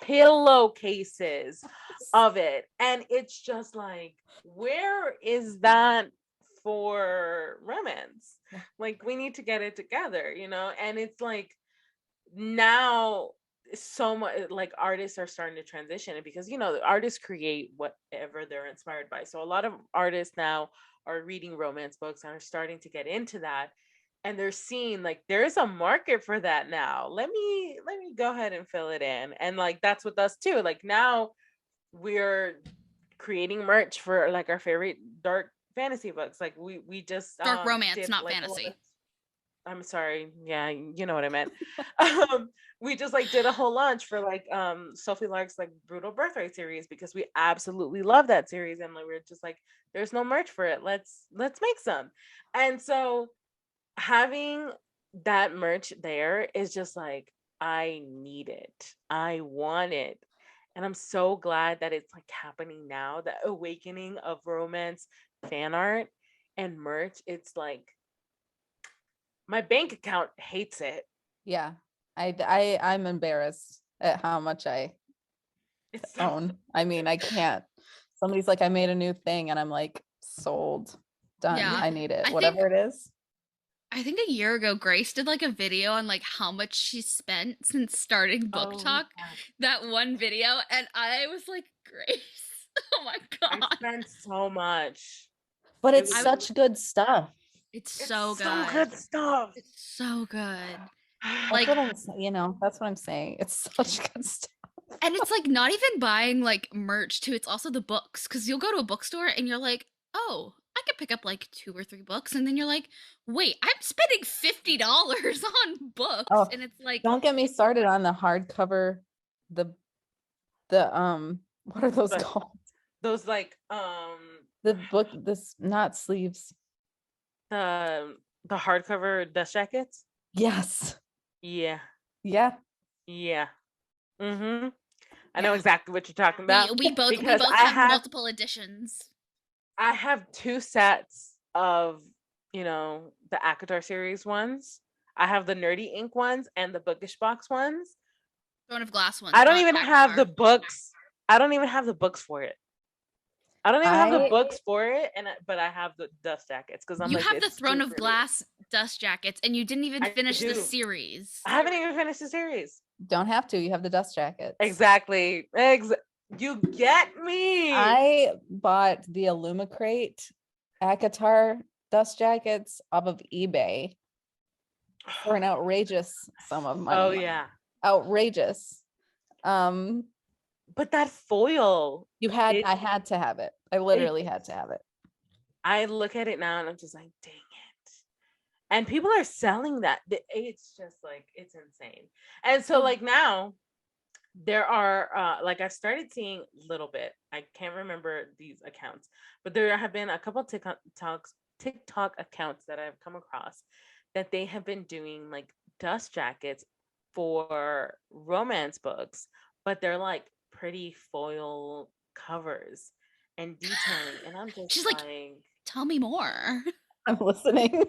pillowcases of it. And it's just like, where is that for romance? Like, we need to get it together, you know? And it's like, now so much like artists are starting to transition it because, you know, the artists create whatever they're inspired by. So a lot of artists now are reading romance books and are starting to get into that, and they're seeing like there's a market for that now. Let me go ahead and fill it in. And like that's with us too. Like now we're creating merch for like our favorite dark fantasy books. Like we just dark romance, not fantasy. I'm sorry. Yeah, you know what I meant. We just like did a whole launch for like Sophie Lark's like Brutal Birthright series because we absolutely love that series, and like we're just like, there's no merch for it. Let's make some. And so having that merch there is just like, I need it. I want it. And I'm so glad that it's like happening now, the awakening of romance fan art and merch, it's like my bank account hates it. Yeah. I'm embarrassed at how much I It's own. I mean, I can't. Somebody's like, I made a new thing, and I'm like, sold, done. Yeah. I need it, I think whatever it is. I think a year ago, Grace did like a video on like how much she spent since starting Book oh Talk. yeah. That one video, and I was like, Grace, oh my I god, spent so much. But It it's was I such good stuff. it's it's so so good. good stuff. It's so good. That's Like, what I'm that's what I'm saying. It's such good stuff. and it's like not even buying like merch too. It's also the books because you'll go to a bookstore and you're like, oh, I could pick up like 2 or 3 books, and then you're like, wait, I'm spending $50 on books, Oh, and it's like, don't get me started on the hardcover, the what are those But called? those like The book, this not sleeves. the hardcover dust jackets. Yes. Yeah. Yeah. Yeah. Mm-hmm. I know yeah. exactly what you're talking about We both because have multiple editions. I have 2 sets of, the Akatar series ones. I have the Nerdy Ink ones and the Bookish Box ones. Throne of Glass ones. I don't not even have the Akatar. books. I don't even have the books for it. I don't even have the I books for it, but I have the dust jackets because I'm You like, have the it's Throne too of pretty. Glass dust jackets, and you didn't even I finish the do. series. I haven't even finished the series. don't have to. You have the dust jackets. Exactly. You get me. I bought the Illumicrate Akatar dust jackets off of eBay for an outrageous sum of money. Oh yeah. Outrageous. But that foil. I had to have it. I literally had to have it. I look at it now and I'm just like, dang it. And people are selling that. It's just like, it's insane. And so like now there are like I started seeing a little bit. I can't remember these accounts, but there have been a couple TikTok accounts that I've come across that they have been doing like dust jackets for romance books, but they're like pretty foil covers and detailing. And I'm just She's like, tell me more. I'm listening.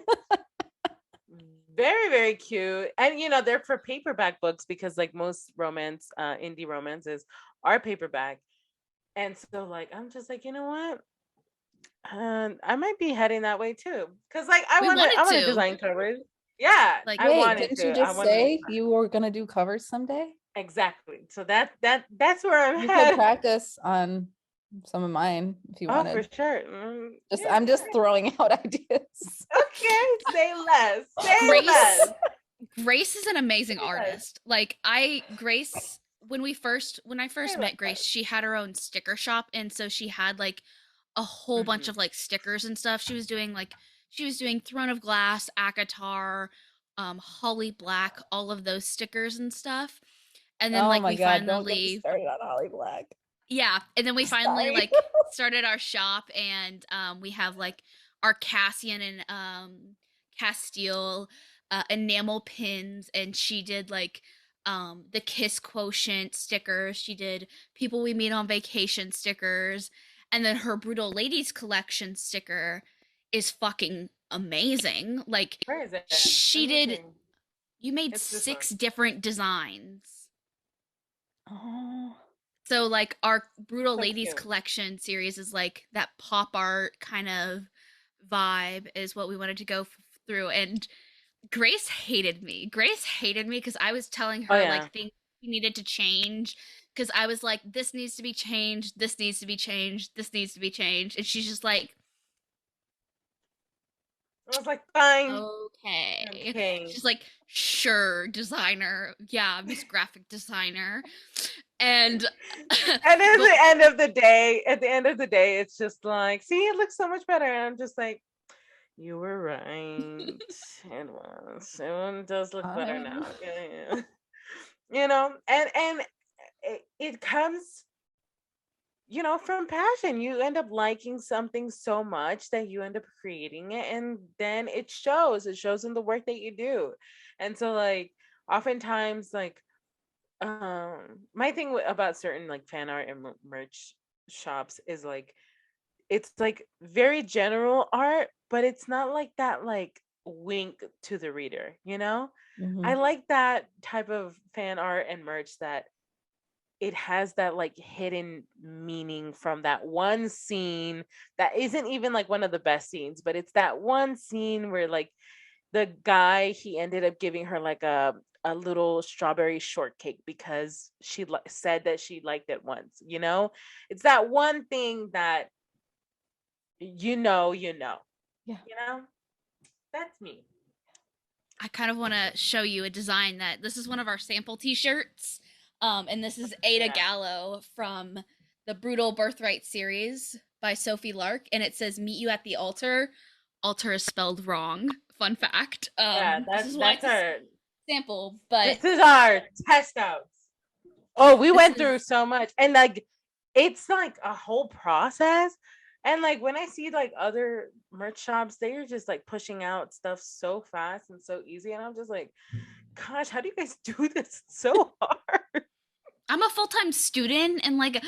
very, very cute. And they're for paperback books because like most romance, indie romances are paperback. And so like I'm just like, you know what? I might be heading that way too. Cause like I want to design covers. Yeah. Like, I Wait, wanted didn't to. you just say you were gonna do covers someday? Exactly. So that's where I'm You headed. could practice on some of mine if you wanted. For sure. I'm just throwing out ideas. Okay, say less. Say less. Grace is an amazing artist. Like Grace, when I first met Grace, she had her own sticker shop, and so she had like a whole bunch of like stickers and stuff. She was doing Throne of Glass, Akatar, Holly Black, all of those stickers and stuff. And then like we finally don't get me started on Holly Black. Yeah, and then we finally like started our shop, and we have like our Cassian and Castile enamel pins, and she did like the Kiss Quotient stickers. She did People We Meet on Vacation stickers, and then her Brutal Ladies collection sticker is fucking amazing. Like, Where is it? You made 6 different designs. Oh. So like our Brutal So Ladies cute. collection series is like that pop art kind of vibe is what we wanted to go through. And Grace hated me. Grace hated me because I was telling her like things we needed to change, because I was like, this needs to be changed, this needs to be changed, this needs to be changed. And she's just like, I was like, fine. Okay. She's like, sure, designer. Yeah, Miss Graphic Designer. And at the end of the day, it's just like, see, it looks so much better. And I'm just like, you were right. It does look better now. Yeah. And it comes, from passion. You end up liking something so much that you end up creating it, and then it shows in the work that you do. And so like oftentimes like my thing about certain like fan art and merch shops is like it's like very general art, but it's not like that like wink to the reader, you know? I Mhm. like that type of fan art and merch that it has that like hidden meaning from that one scene that isn't even like one of the best scenes, but it's that one scene where like the guy, he ended up giving her like a little strawberry shortcake because she said that she liked it once, you know? It's that one thing that you know. Yeah. You know? That's me. I kind of want to show you a design that this is one of our sample t-shirts. And this is Ada Yeah. Gallo from the Brutal Birthright series by Sophie Lark. And it says, "Meet you at the altar." Altar is spelled wrong. Fun fact. Yeah, This is why that's it's a our sample, but this is our test outs. Oh, we this went through is so much. And like it's like a whole process. And like when I see like other merch shops, they are just like pushing out stuff so fast and so easy. And I'm just like, gosh, how do you guys do this so hard? I'm a full-time student and like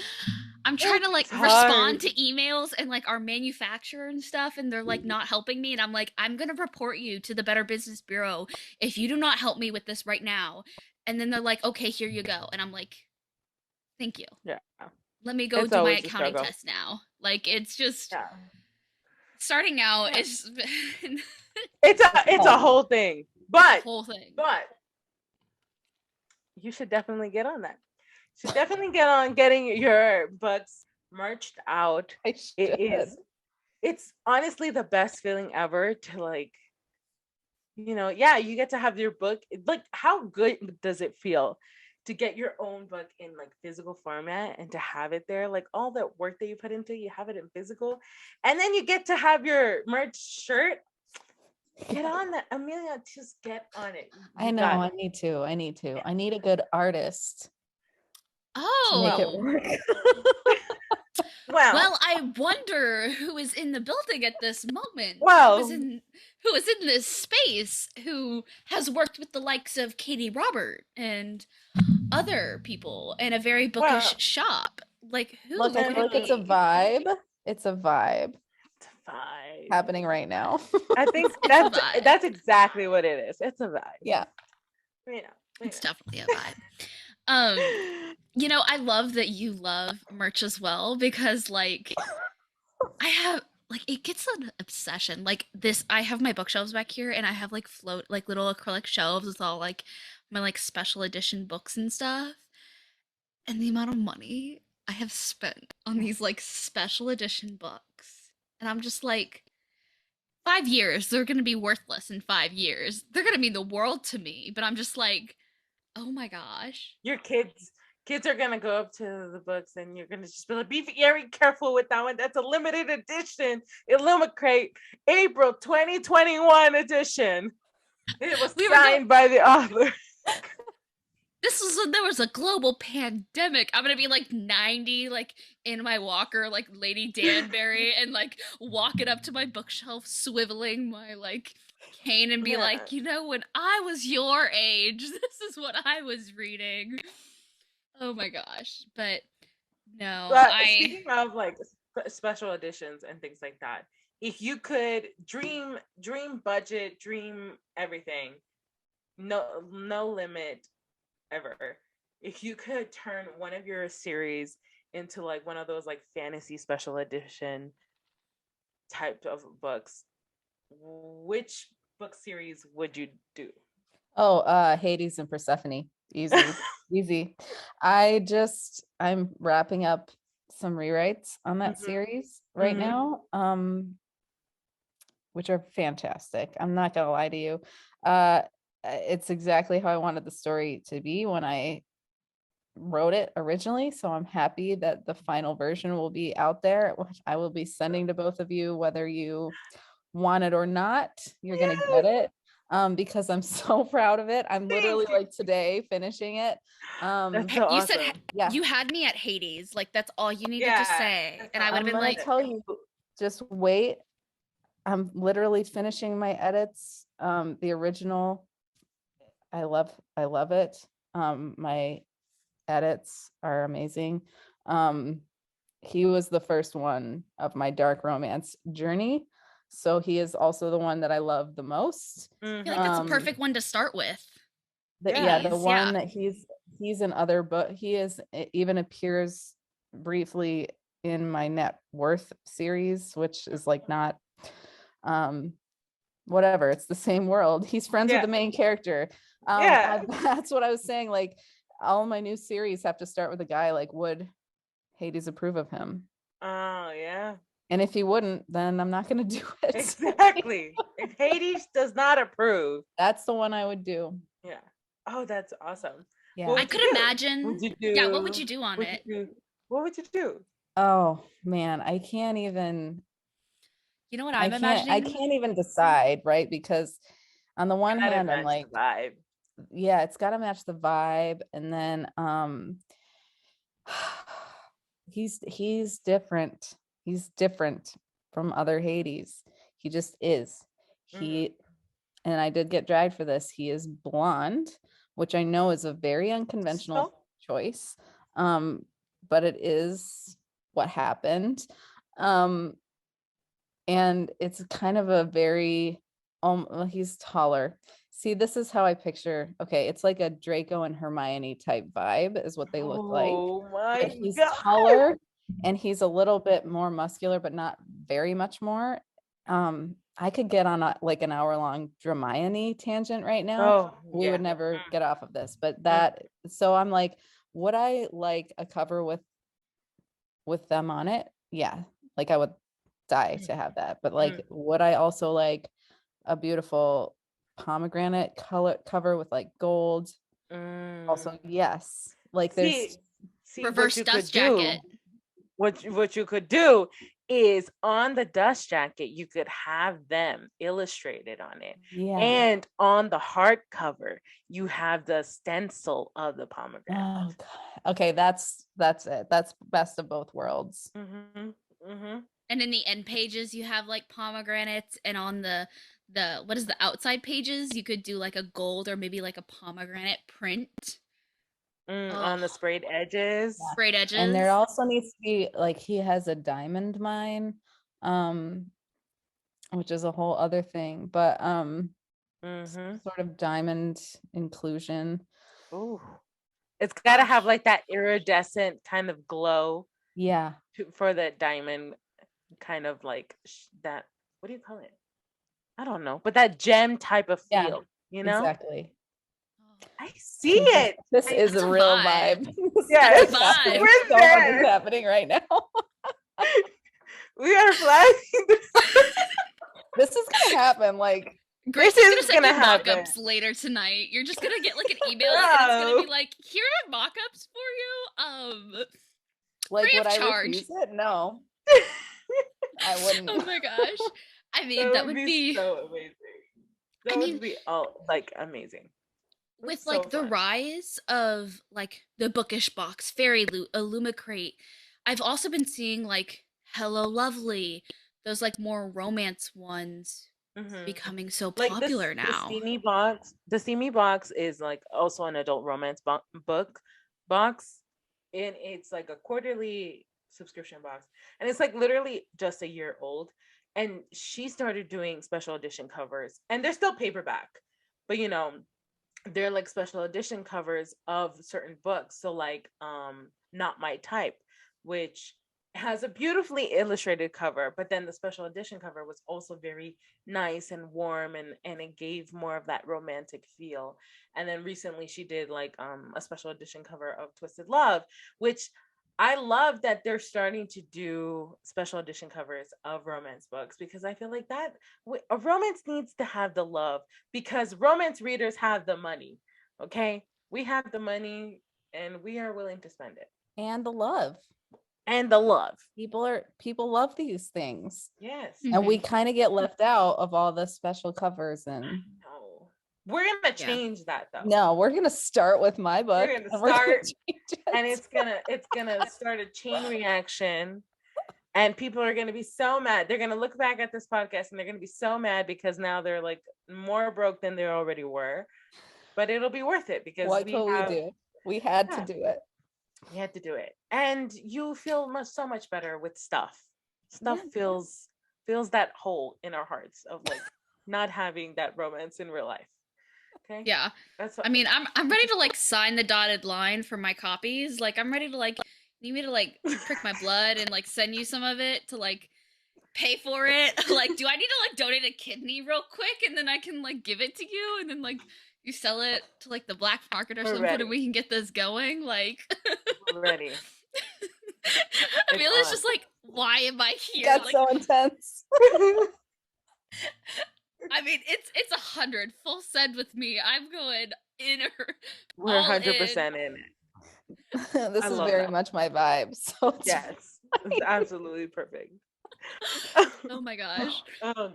I'm trying to like It's respond hard. to emails and like our manufacturer and stuff, and they're like not helping me. And I'm like, I'm gonna report you to the Better Business Bureau if you do not help me with this right now. And then they're like, okay, here you go. And I'm like, thank you. Yeah. Let me go It's do my always a accounting struggle. test now. Like it's just Yeah. starting out. Yeah. It's been It's a whole thing. the But whole thing. you should definitely get on that. You should definitely get on getting your books merched out. I It should. is it's honestly the best feeling ever to like, yeah, you get to have your book. Like, how good does it feel to get your own book in like physical format and to have it there? Like all that work that you put into it, you have it in physical, and then you get to have your merch shirt. Get on that, Amelia. Just get on it. I know. I need to. I need a good artist to make it Oh. work. Well, I wonder who is in the building at this moment. Well, Who is in this space who has worked with the likes of Katie Robert and other people in a very bookish shop. Like who Look, I could feel it like it's a be? vibe. It's a vibe vibe happening right now. I think It's a vibe. that's exactly what it is. It's a vibe. Yeah. It's definitely a vibe. I love that you love merch as well because like I have like it gets an obsession. Like this I have my bookshelves back here and I have like little acrylic shelves with all like my like special edition books and stuff. And the amount of money I have spent on these like special edition books. And I'm just like 5 years, they're going to be worthless in 5 years. They're going to mean the world to me, but I'm just like, "Oh my gosh." Your kids are gonna go up to the books and you're gonna just be like, be very careful with that one. That's a limited edition Illumicrate April 2021 edition. It was signed by the author. This was when there was a global pandemic. I'm gonna be like 90, like in my walker, like Lady Danbury, and like walking up to my bookshelf, swiveling my like cane, and be like, when I was your age, this is what I was reading. Oh my gosh. But no, Speaking of like special editions and things like that, if you could dream budget, dream everything, no limit ever. If you could turn one of your series into like one of those like fantasy special edition type of books, which book series would you do? Oh, Hades and Persephone. Easy. Easy. I'm wrapping up some rewrites on that series right now, which are fantastic. I'm not gonna lie to you. It's exactly how I wanted the story to be when I wrote it originally. So I'm happy that the final version will be out there, which I will be sending to both of you, whether you want it or not. You're gonna get it. Because I'm so proud of it. I'm literally like today finishing it. That's so you awesome. said you had me at Hades. Like that's all you needed to say, and I would have been like, tell you, just wait. I'm literally finishing my edits. The original, I love it. My edits are amazing. he was the first one of my dark romance journey. So he is also the one that I love the most. I feel like that's a perfect one to start with. The one that he's in other book. Even appears briefly in my net worth series, which is like not whatever, it's the same world. He's friends with the main character. That's what I was saying. Like, all my new series have to start with a guy. Like, would Hades approve of him? Oh yeah. And if he wouldn't, then I'm not going to do it. Exactly. If Hades does not approve, that's the one I would do. Yeah. Oh, that's awesome. Yeah. I could imagine. What would you do on it? What would you do? Oh man, I can't even. You know what I'm imagining? I can't even decide, right? Because on the one hand, I'm like, vibe. Yeah, it's got to match the vibe, and then he's different. He's different from other Hades. He just is. And I did get dragged for this. He is blonde, which I know is a very unconventional choice. But it is what happened. And it's kind of a very, he's taller. See, this is how I picture. Okay, it's like a Draco and Hermione type vibe is what they look like. Oh my God. He's taller and he's a little bit more muscular, but not very much more. I could get on an hour-long Hermione tangent right now. We would never get off of this, but so I'm like, would I like a cover with them on it? Yeah, like I would die to have that. But like, would I also like a beautiful pomegranate color cover with like gold? Also, yes. Like, there's reverse dust jacket. What you could do is on the dust jacket, you could have them illustrated on it. Yeah. And on the hardcover, you have the stencil of the pomegranate. Oh, God. Okay, that's it. That's best of both worlds. And in the end pages, you have like pomegranates, and on the what is the outside pages, you could do like a gold or maybe like a pomegranate print. On the sprayed edges. Yeah. Sprayed edges. And there also needs to be like, he has a diamond mine, which is a whole other thing, but sort of diamond inclusion. Ooh. It's got to have like that iridescent kind of glow. Yeah. For the diamond kind of like that. What do you call it? I don't know, but that gem type of feel, you know? Exactly. I see it. This is a real vibe. Yeah, it's vibe. We're so much is happening right now. We are flashing. This is gonna happen. Like, Grace is gonna send you mock-ups later tonight. You're just gonna get like an email and it's gonna be like, here are mock-ups for you. Like, would I refuse it? No. I wouldn't. Oh my gosh. I mean, that would be so amazing. That would be amazing. With like the rise of like the bookish box, Fairy Loot, Illumicrate, I've also been seeing like Hello Lovely, those like more romance ones becoming so popular now. The Steamy box is like also an adult romance book box, and it's like a quarterly subscription box, and it's like literally just a year old. And she started doing special edition covers, and they're still paperback, but you know, they're like special edition covers of certain books. So like Not My Type, which has a beautifully illustrated cover, but then the special edition cover was also very nice and warm, and it gave more of that romantic feel. And then recently she did like a special edition cover of Twisted Love, which I love that they're starting to do special edition covers of romance books, because I feel like that a romance needs to have the love, because romance readers have the money. Okay, we have the money and we are willing to spend it. And the love. People love these things. Yes. And we kind of get left out of all the special covers. And we're gonna change that though. No, we're gonna start with my book. We're gonna start, and it's gonna start a chain reaction, and people are gonna be so mad. They're gonna look back at this podcast and they're gonna be so mad because now they're like more broke than they already were. But it'll be worth it, because we had to do it. You had to do it, and you feel so much better with stuff. Stuff feels that hole in our hearts of like not having that romance in real life. Okay. Yeah. That's I mean, I'm ready to like sign the dotted line for my copies. Like I'm ready to like need me to like prick my blood and like send you some of it to like pay for it. Like, do I need to like donate a kidney real quick and then I can like give it to you and then like you sell it to like the black market or We're something ready. and we can get this going? Like We're ready. Amelia's just like, why am I here? Got Like, so intense. I mean, it's 100 full send with me. I'm going in her. We're 100% in it. This is very much my vibe. So yes, it's absolutely perfect. Oh my gosh. Oh,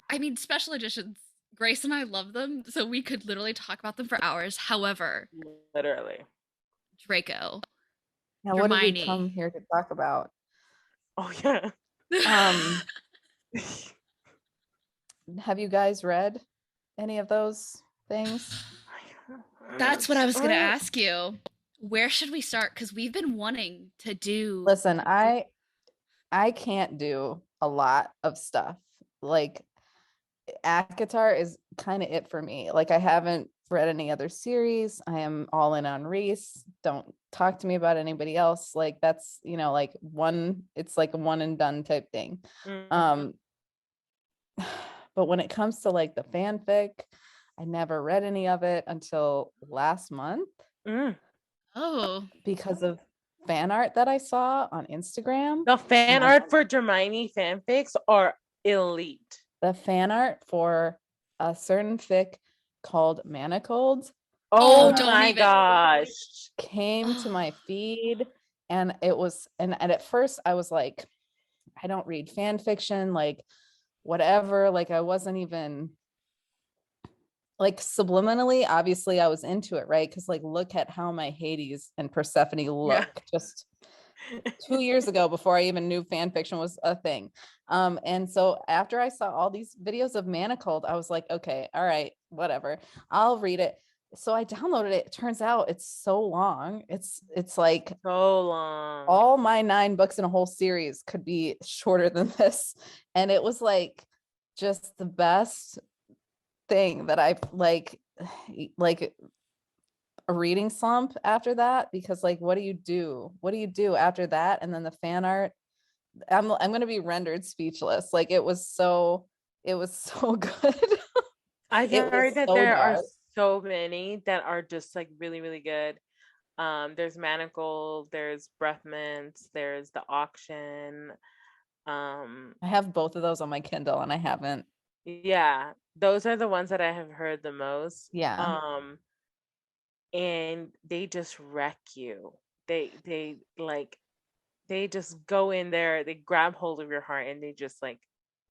I mean, special editions. Grace and I love them, so we could literally talk about them for hours. However, literally. Draco. Now, what did we come here to talk about? Oh yeah. Have you guys read any of those things? That's what I was gonna ask you. Where should we start? Because we've been wanting to do. Listen, I can't do a lot of stuff. Like ACOTAR is kind of it for me. Like I haven't read any other series. I am all in on Reese. Don't talk to me about anybody else. Like that's, you know, like it's like a one and done type thing. But when it comes to like the fanfic, I never read any of it until last month. Oh, because of fan art that I saw on Instagram. The fan art for Hermione fanfics are elite. The fan art for a certain fic called Manacled. Oh my gosh. Came to my feed and it was, and at first I was like, I don't read fan fiction, like whatever. Like I wasn't even like subliminally, obviously I was into it, right? Because like look at how my Hades and Persephone look just 2 years ago before I even knew fan fiction was a thing. And so after I saw all these videos of Manacled, I was like, okay, all right, whatever, I'll read it. So I downloaded it. It turns out it's so long. It's like so long. All my 9 books in a whole series could be shorter than this. And it was like just the best thing that I've like a reading slump after that, because like what do you do after that? And then the fan art, I'm going to be rendered speechless. Like it was so good. I heard that there are so many that are just like really, really good. There's Manacled, there's Breath Mints, there's The Auction. I have both of those on my Kindle and I haven't. Yeah, those are the ones that I have heard the most. Yeah. And they just wreck you. They just go in there, they grab hold of your heart and they just like,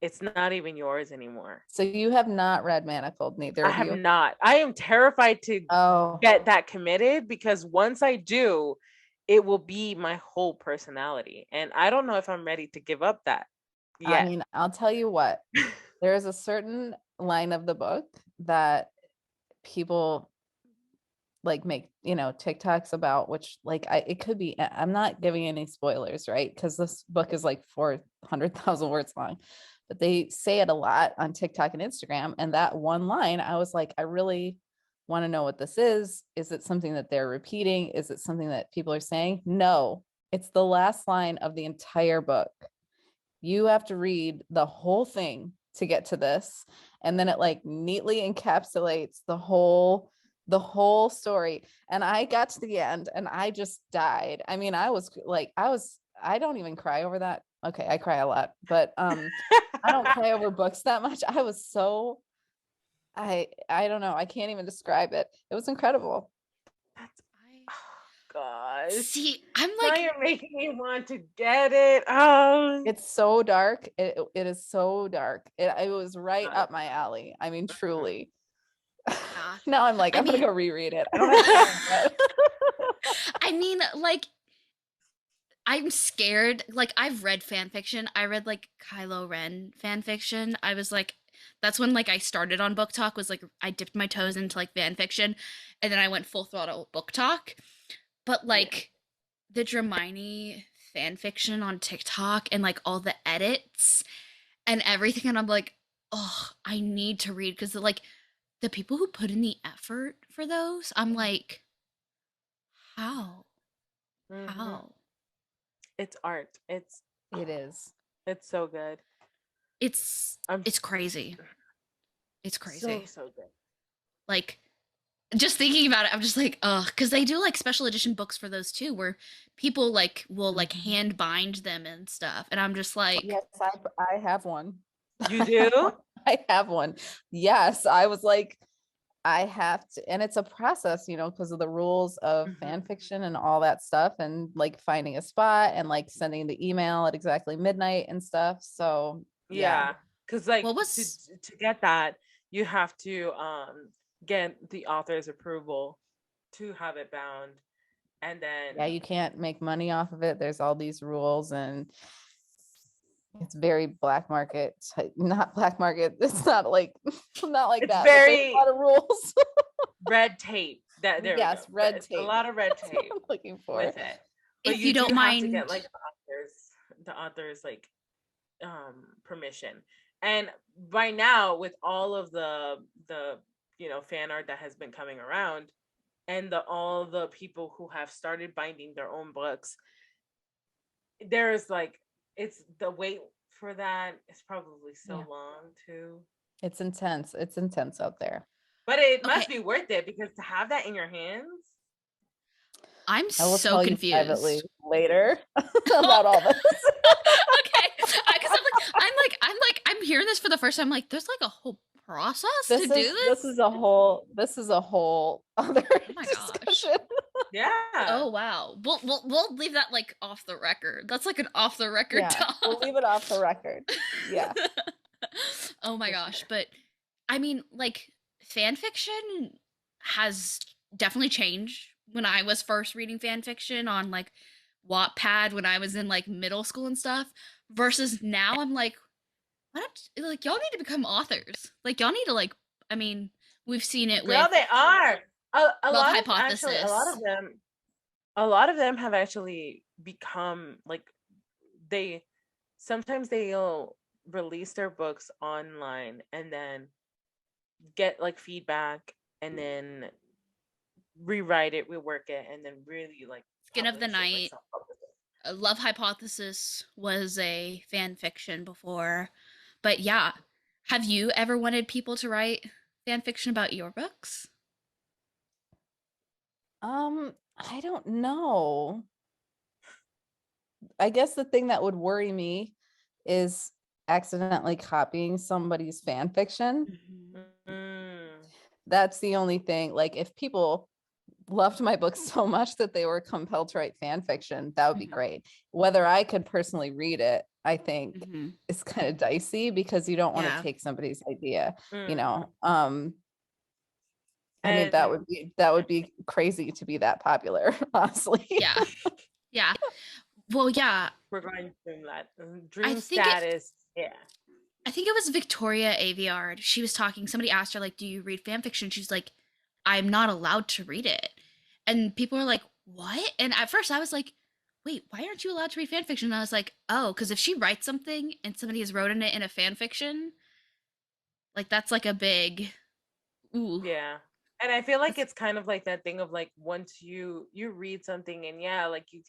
it's not even yours anymore. So you have not read Manacled, neither of you? I have not. I am terrified to get that committed, because once I do, it will be my whole personality. And I don't know if I'm ready to give up that yet. I mean, I'll tell you what, there is a certain line of the book that people like make, you know, TikToks about, which like it could be, I'm not giving any spoilers, right? Because this book is like 400,000 words long, but they say it a lot on TikTok and Instagram. And that one line, I was like, I really want to know what this is. Is it something that they're repeating? Is it something that people are saying? No, it's the last line of the entire book. You have to read the whole thing to get to this. And then it like neatly encapsulates the whole story. And I got to the end and I just died. I mean, I don't even cry over that. Okay, I cry a lot, but I don't cry over books that much. I was so, I don't know. I can't even describe it. It was incredible. Gosh. See, I'm like, now you're making me want to get it. Oh, it's so dark. It is so dark. It was right up my alley. I mean, truly. Now I'm like, I'm gonna go reread it. I don't have time. I mean, like, I'm scared. Like, I've read fan fiction. I read like Kylo Ren fan fiction. I was like, that's when like I started on Book Talk, was like I dipped my toes into like fan fiction, and then I went full throttle Book Talk. But like the Dramini fan fiction on TikTok and like all the edits and everything, and I'm like, oh, I need to read because like the people who put in the effort for those, I'm like, how? Mm-hmm. How? It's art. It is. It's so good. It's I'm it's crazy. It's crazy. so good. Like just thinking about it, I'm just like, ugh, because they do like special edition books for those too, where people like will like Mhm. hand bind them and stuff, and I'm just like, Yes, I have one. You do? I have one. Yes, I was like, I have to, and it's a process, because of the rules of fan Mhm. fiction and all that stuff, and like finding a spot and like sending the email at exactly midnight and stuff. So yeah, Yeah, because like what was to get that, you have to get the author's approval to have it bound, and then yeah, you can't make money off of it. There's all these rules, and it's very black market, not black market. It's not like not like it's that, but there's very a lot of rules. red tape. That there we Yes, go. red It's a tape. lot of red That's what tape I'm looking for. with it, but if you you do don't have to mind? get like the author's like permission. And by now, with all of the fan art that has been coming around, and all the people who have started binding their own books, there's like it's the wait for that is probably so Yeah. long too. It's intense. It's intense out there. But it Okay, must be worth it because to have that in your hands. I'm I will so tell you privately confused. later about all this. Okay, because I'm hearing this for the first time. Like, there's like a whole process to do This is a whole other Oh my gosh. discussion. Yeah. Oh wow. We'll leave that like off the record. That's like an off the record Yeah, talk. we'll leave it off the record. Yeah. Oh my For gosh, sure. but I mean, like fan fiction has definitely changed. When I was first reading fan fiction on like Wattpad when I was in like middle school and stuff versus now I'm like, why don't like y'all need to become authors? Like y'all need to like I mean, we've seen it Girl, with they are. A Love lot of actually Hypothesis. a lot of them have actually become like they sometimes they'll release their books online and then get like feedback and then rewrite it, rework it, and then really like Skin of the publish it, like Night. self-publish it. Love Hypothesis was a fan fiction before. But yeah, have you ever wanted people to write fan fiction about your books? I don't know. I guess the thing that would worry me is accidentally copying somebody's fan fiction. Mm. That's the only thing. Like if people loved my book so much that they were compelled to write fan fiction, that would be Mhm. great. Whether I could personally read it, I think Mm-hmm. is kind of dicey because you don't want Yeah. to take somebody's idea, Mm. I mean, And that would be crazy to be that popular, honestly. Yeah. Yeah. Well, yeah. we're going to dream that I dream think it status. Yeah. I think it was Victoria Aveyard. She was talking. Somebody asked her, like, do you read fan fiction? She's like, I'm not allowed to read it. And people were like, what? And at first I was like, wait, why aren't you allowed to read fan fiction? And I was like, oh, because if she writes something and somebody has written it in a fan fiction, like that's like a big ooh. Yeah. And I feel like That's, it's kind of like that thing of like once you read something and yeah, like you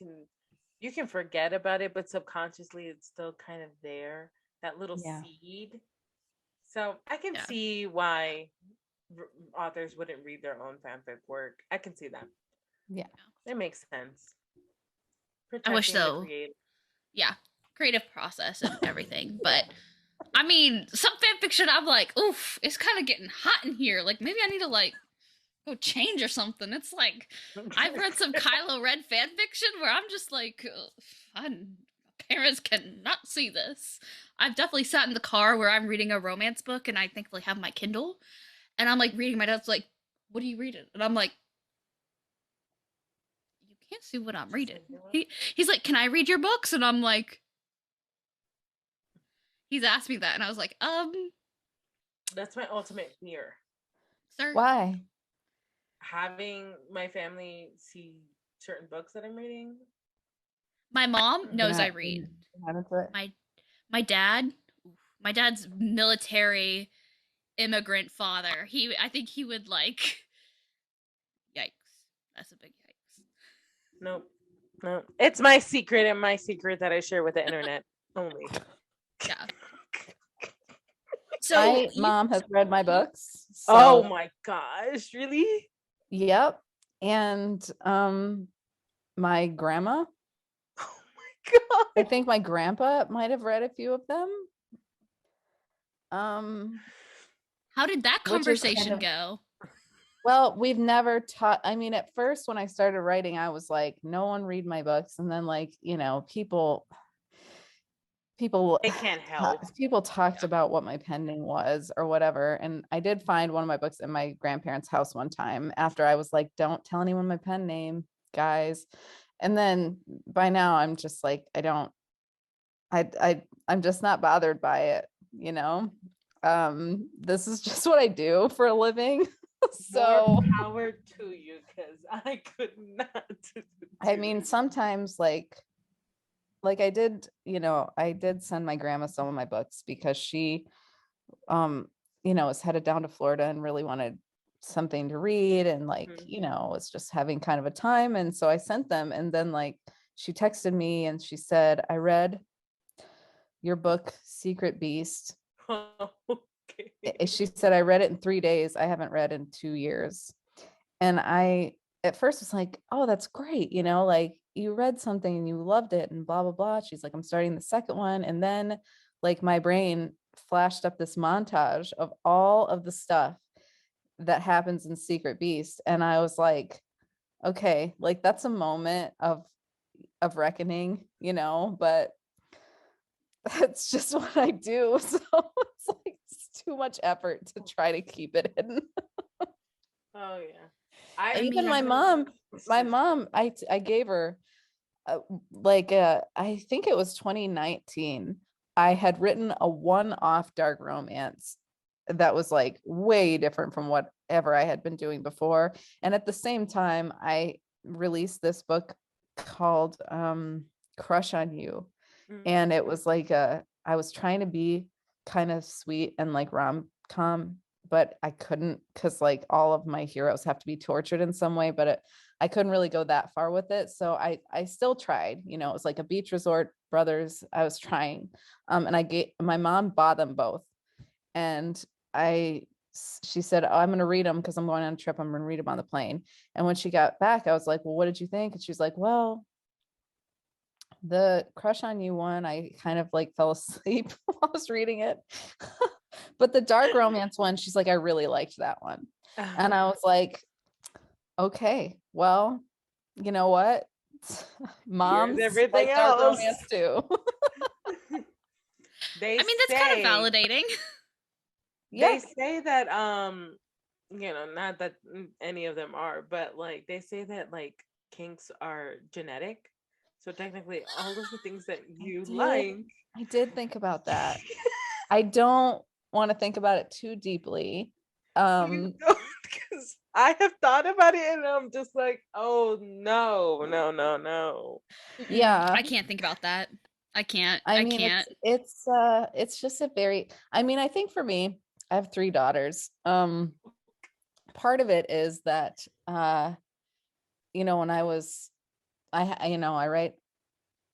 can forget about it, but subconsciously it's still kind of there, that little Yeah. seed. So I can yeah. see why authors wouldn't read their own fanfic work. I can see that. Yeah. It makes sense. I wish Protecting the so. creator. Yeah. Creative process and everything. But I mean, some fan fiction I'm like, oof, it's kind of getting hot in here. Like maybe I need to like go change or something. It's like I've read some Kylo Ren fan fiction where I'm just like, parents cannot see this. I've definitely sat in the car where I'm reading a romance book and I thankfully have my Kindle, and I'm like reading. My dad's like, "What are you reading?" And I'm like, "You can't see what I'm reading." He's like, "Can I read your books?" And I'm like, he's asked me that, and I was like, That's my ultimate fear. sir. Why? Having my family see certain books that I'm reading. My mom You're knows I not read. not into it? My dad, my dad's military immigrant father. I think he would like. Yikes! That's a big yikes. Nope. No. It's my secret and my secret that I share with the internet only. Yeah. So My mom has read my books. Oh So my gosh, really? yep. And my grandma, Oh my god. I think my grandpa might have read a few of them. how did that Which is kind conversation of, go? well, we've never taught. I mean, at first when I started writing, I was like, no one read my books. And then like, people They can't help. people talked about what my pen name was or whatever. And I did find one of my books in my grandparents' house one time after I was like, don't tell anyone my pen name, guys. And then by now I'm just like, I'm just not bothered by it, this is just what I do for a living. So More power to you, because I could not. I mean, sometimes like I did send my grandma some of my books because she was headed down to Florida and really wanted something to read and was just having kind of a time. And so I sent them, and then like she texted me and she said, I read your book, Secret Beast. Okay. She said, I read it in 3 days. I haven't read in 2 years. And I at first was like, oh, that's great. Like you read something and you loved it and blah, blah, blah. She's like, I'm starting the second one. And then like my brain flashed up this montage of all of the stuff that happens in Secret Beast. And I was like, okay, like that's a moment of reckoning, but that's just what I do. So it's like it's too much effort to try to keep it hidden. Oh yeah. I Even mean, my mom, I gave her I think it was 2019. I had written a one-off dark romance that was like way different from whatever I had been doing before. And at the same time, I released this book called Crush on You. And it was like I was trying to be kind of sweet and like rom-com, but I couldn't because like all of my heroes have to be tortured in some way, but I couldn't really go that far with it. So I still tried, it was like a beach resort brothers. I was trying. And my mom bought them both. And she said, oh, I'm going to read them because I'm going on a trip. I'm going to read them on the plane. And when she got back, I was like, well, what did you think? And she was like, well, the Crush on You one, I kind of like fell asleep while I was reading it. But the dark romance one, she's like, I really liked that one. And I was like, okay, well, you know what? Moms everything like dark else. romance too. They I mean, that's kind of validating. They say that not that any of them are, but like they say that like kinks are genetic. So technically all of the things that you like. I did think about that. I don't want to think about it too deeply. Because I have thought about it and I'm just like, oh no. Yeah. I can't think about that. I can't. I mean, can't. It's just a very, I mean, I think for me, I have 3 daughters. Part of it is that when I write,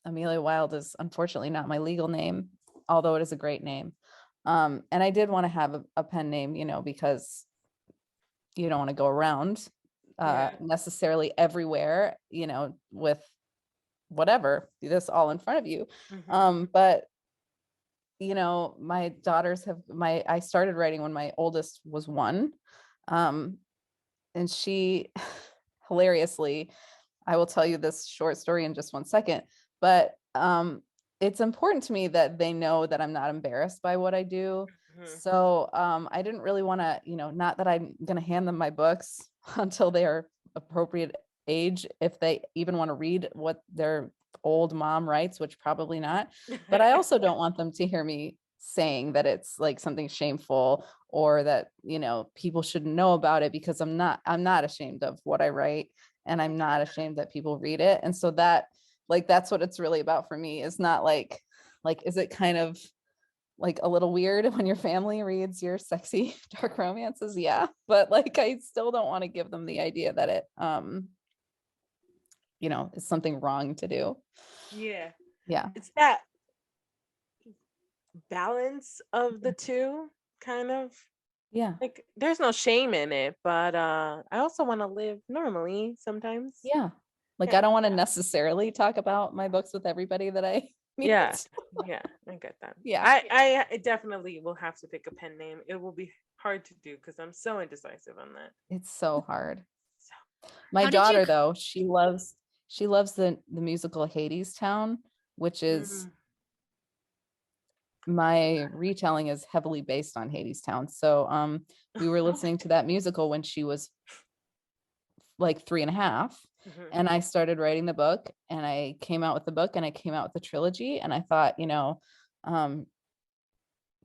Amelia Wilde is unfortunately not my legal name, although it is a great name. And I did want to have a pen name, because you don't want to go around necessarily everywhere, with whatever, this all in front of you. But my daughters I started writing when my oldest was 1. And she hilariously, I will tell you this short story in just 1 second, but it's important to me that they know that I'm not embarrassed by what I do. So I didn't really want to, not that I'm going to hand them my books until they are appropriate age, if they even want to read what their old mom writes, which probably not. But I also don't want them to hear me saying that it's like something shameful or that, people shouldn't know about it, because I'm not ashamed of what I write, and I'm not ashamed that people read it. And so that Like that's what it's really about for me. Is not like is it kind of like a little weird when your family reads your sexy dark romances? Yeah, but like I still don't want to give them the idea that it is something wrong to do. Yeah. Yeah. It's that balance of the two, kind of. Yeah. Like there's no shame in it, but I also want to live normally sometimes. Yeah. Like I don't want to necessarily talk about my books with everybody that I meet. Yeah. Yeah, I get that. Yeah. I definitely will have to pick a pen name. It will be hard to do because I'm so indecisive on that. It's so hard. So, my daughter though, she loves the musical Hadestown, which is my retelling is heavily based on Hadestown. So we were listening to that musical when she was like 3.5. And I started writing the book, and I came out with the book, and I came out with the trilogy, and I thought,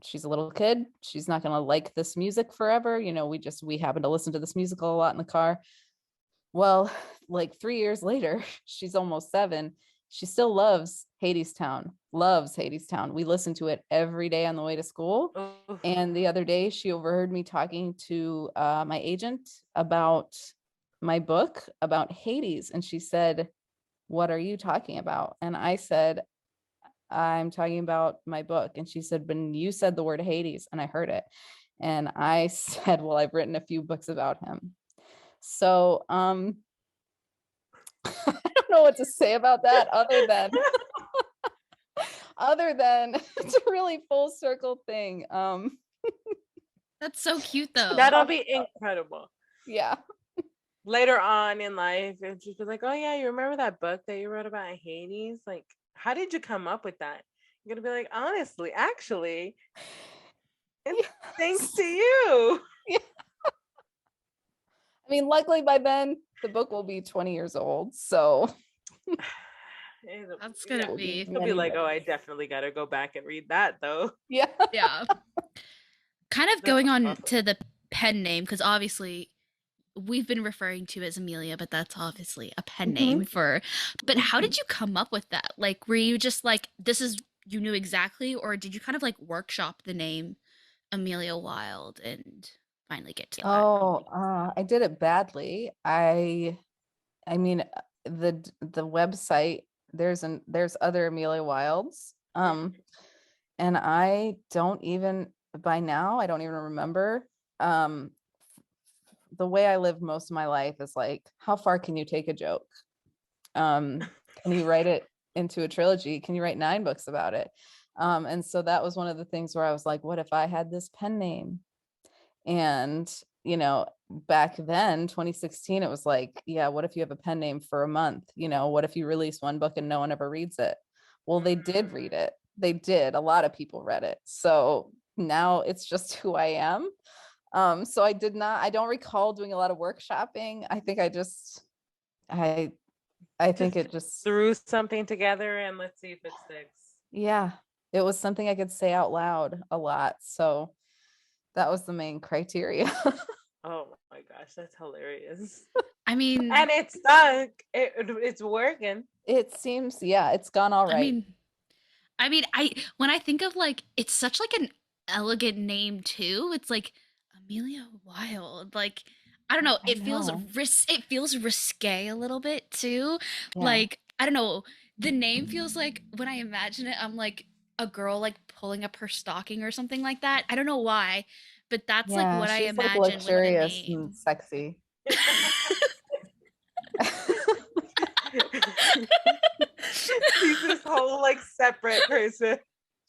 she's a little kid, she's not going to like this music forever. We happen to listen to this musical a lot in the car. Well, like 3 years later, she's almost 7. She still loves Hadestown. We listen to it every day on the way to school. Oh. And the other day she overheard me talking to my agent about my book about Hades. And she said, "What are you talking about?" And I said, "I'm talking about my book." And she said, "But you said the word Hades," and I heard it. And I said, "Well, I've written a few books about him." So I don't know what to say about that other than it's a really full circle thing. That's so cute though. That'll be incredible. Yeah. Later on in life, and she's like, "Oh yeah, you remember that book that you wrote about Hades? Like, how did you come up with that?" You're gonna be like, "Honestly, actually, it's thanks to you." Yeah. I mean, luckily by then the book will be 20 years old. So that's gonna be. He'll be like, "Oh, I definitely gotta go back and read that though." Yeah. Yeah. Kind of going on to the pen name, because obviously we've been referring to as Amelia, but that's obviously a pen name for. But how did you come up with that? Like, were you just like, this is, you knew exactly, or did you kind of like workshop the name Amelia Wilde and finally get to that? I did it badly. I mean, the website, there's other Amelia Wildes. And I don't even remember. The way I live most of my life is like, how far can you take a joke? Can you write it into a trilogy? Can you write 9 books about it? And so that was one of the things where I was like, what if I had this pen name? And back then, 2016, it was like, yeah, what if you have a pen name for a month? What if you release one book and no one ever reads it? Well, they did read it. They did. A lot of people read it. So now it's just who I am. So I don't recall doing a lot of workshopping. I think I think it just threw something together and let's see if it sticks. Yeah, it was something I could say out loud a lot. So that was the main criteria. Oh my gosh, that's hilarious. I mean, and it's stuck. It's working. It seems, yeah, it's gone all right. I mean, when I think of like, it's such like an elegant name too. It's like Amelia Wilde. Like, I don't know. It feels risque a little bit too. Yeah. Like, I don't know. The name feels like, when I imagine it, I'm like a girl like pulling up her stocking or something like that. I don't know why, but that's like what I imagine. Like luxurious with the name. And sexy. She's this whole like separate person.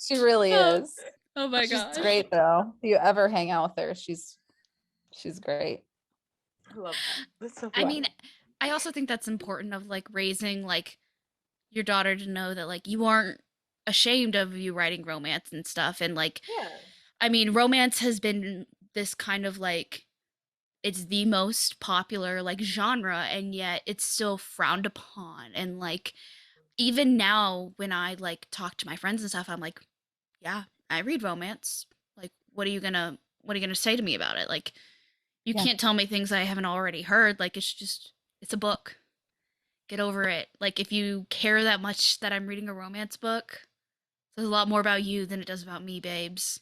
She really is. Oh my gosh. She's great though. If you ever hang out with her, she's great. I love that. That's so fun. I mean, I also think that's important of like raising like your daughter to know that like you aren't ashamed of you writing romance and stuff. And like, yeah. I mean, romance has been this kind of like, it's the most popular like genre, and yet it's still frowned upon. And like, even now when I like talk to my friends and stuff, I'm like, yeah, I read romance. Like, what are you gonna say to me about it? Like, you can't tell me things I haven't already heard. Like, it's a book. get over it. Like, if you care that much that I'm reading a romance book, there's a lot more about you than it does about me, babes.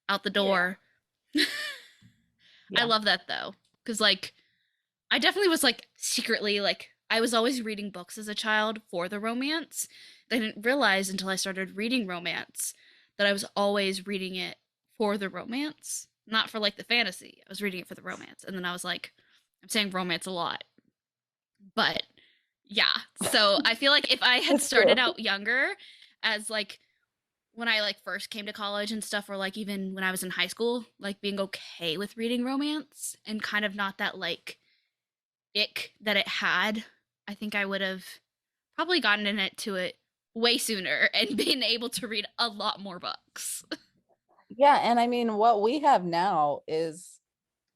Out the door. Yeah. I Yeah. love that though, because like I definitely was like secretly like I was always reading books as a child for the romance. I didn't realize until I started reading romance that I was always reading it for the romance, not for like the fantasy. I was reading it for the romance, and then I was like, I'm saying romance a lot, but yeah. So I feel like if I had It's true. started out younger, as like when I like first came to college and stuff, or like even when I was in high school, like being okay with reading romance and kind of not that like ick that it had, I think I would have probably gotten into it way sooner and been able to read a lot more books. Yeah, and I mean, what we have now is,